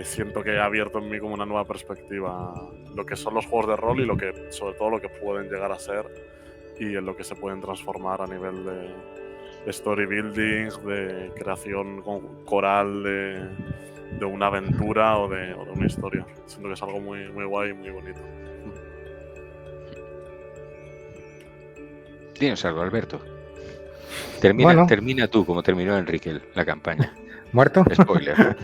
siento que ha abierto en mí como una nueva perspectiva lo que son los juegos de rol y sobre todo lo que pueden llegar a ser y en lo que se pueden transformar a nivel de story building, de creación coral, de una aventura o de una historia. Siento que es algo muy, muy guay y muy bonito. Tienes algo, Alberto. Termina tú como terminó Enrique la campaña. ¿Muerto? Spoiler.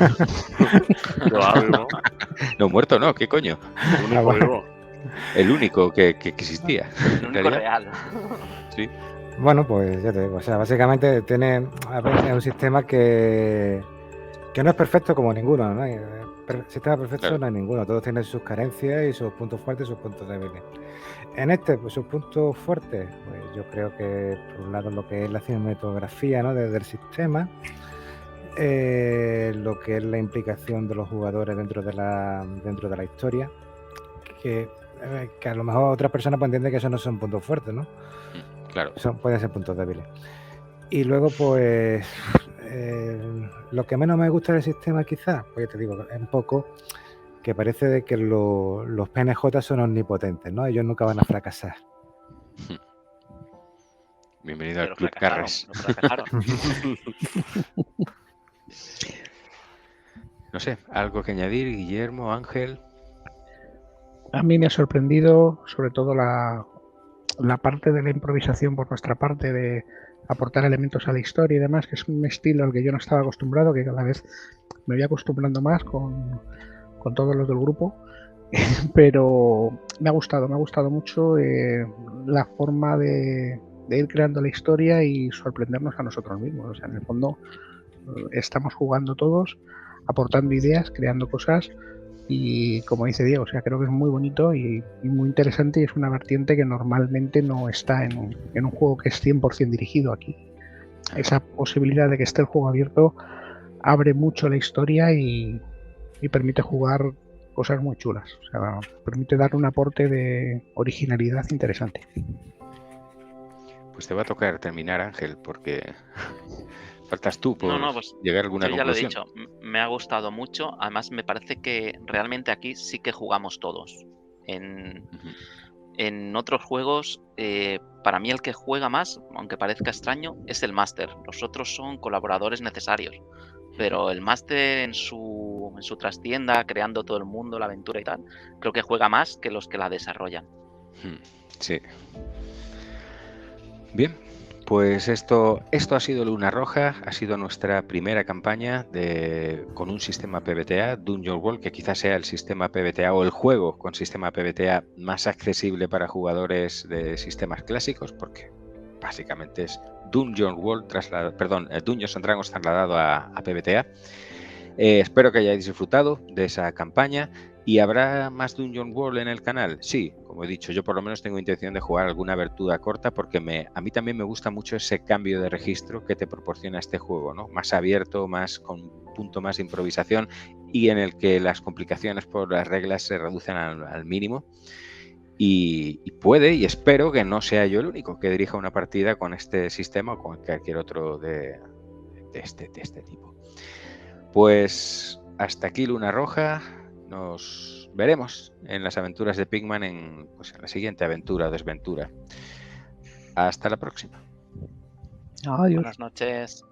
No, muerto no, ¿qué coño? El único que existía. El único real. Sí. Bueno, pues ya te digo, o sea, básicamente es un sistema que no es perfecto como ninguno, ¿no? Sistema perfecto claro. No hay ninguno, todos tienen sus carencias y sus puntos fuertes y sus puntos débiles. En pues sus puntos fuertes, pues yo creo que por un lado lo que es la cinematografía, ¿no? del sistema, lo que es la implicación de los jugadores dentro de la historia, que a lo mejor otras personas pueden entender que esos no son puntos fuertes, ¿no? Claro. Pueden ser puntos débiles. Y luego, pues, lo que menos me gusta del sistema quizás, pues ya te digo, es un poco que parece de que los PNJ son omnipotentes, ¿no? Ellos nunca van a fracasar. Bienvenido al Club Carras. No sé, ¿algo que añadir, Guillermo, Ángel? A mí me ha sorprendido sobre todo la parte de la improvisación por nuestra parte, de aportar elementos a la historia y demás, que es un estilo al que yo no estaba acostumbrado, que cada vez me voy acostumbrando más con todos los del grupo, pero me ha gustado mucho la forma de ir creando la historia y sorprendernos a nosotros mismos. O sea, en el fondo estamos jugando todos, aportando ideas, creando cosas. Y como dice Diego, o sea, creo que es muy bonito y muy interesante y es una vertiente que normalmente no está en un juego que es 100% dirigido aquí. Esa posibilidad de que esté el juego abierto abre mucho la historia y permite jugar cosas muy chulas. O sea, permite dar un aporte de originalidad interesante. Pues te va a tocar terminar, Ángel, porque... faltas tú por pues llegar a alguna conclusión. Ya lo he dicho, me ha gustado mucho. Además, me parece que realmente aquí sí que jugamos todos. En otros juegos, para mí el que juega más, aunque parezca extraño, es el máster. Los otros son colaboradores necesarios. Pero el máster en su trastienda, creando todo el mundo, la aventura y tal, creo que juega más que los que la desarrollan. Sí. Bien. pues esto ha sido Luna Roja, ha sido nuestra primera campaña con un sistema PBTA, Dungeon World, que quizás sea el sistema PBTA o el juego con sistema PBTA más accesible para jugadores de sistemas clásicos, porque básicamente es Dungeon Dungeons and Dragons trasladado a PBTA. Espero que hayáis disfrutado de esa campaña. ¿Y habrá más Dungeon World en el canal? Sí, como he dicho, yo por lo menos tengo intención de jugar alguna aventura corta porque a mí también me gusta mucho ese cambio de registro que te proporciona este juego, ¿no? Más abierto, con un punto más de improvisación y en el que las complicaciones por las reglas se reducen al mínimo. Y puede, y espero que no sea yo el único que dirija una partida con este sistema o con cualquier otro de este tipo. Pues hasta aquí Luna Roja. Nos veremos en las aventuras de Pigman en la siguiente aventura o desventura. Hasta la próxima. Adiós. Buenas noches.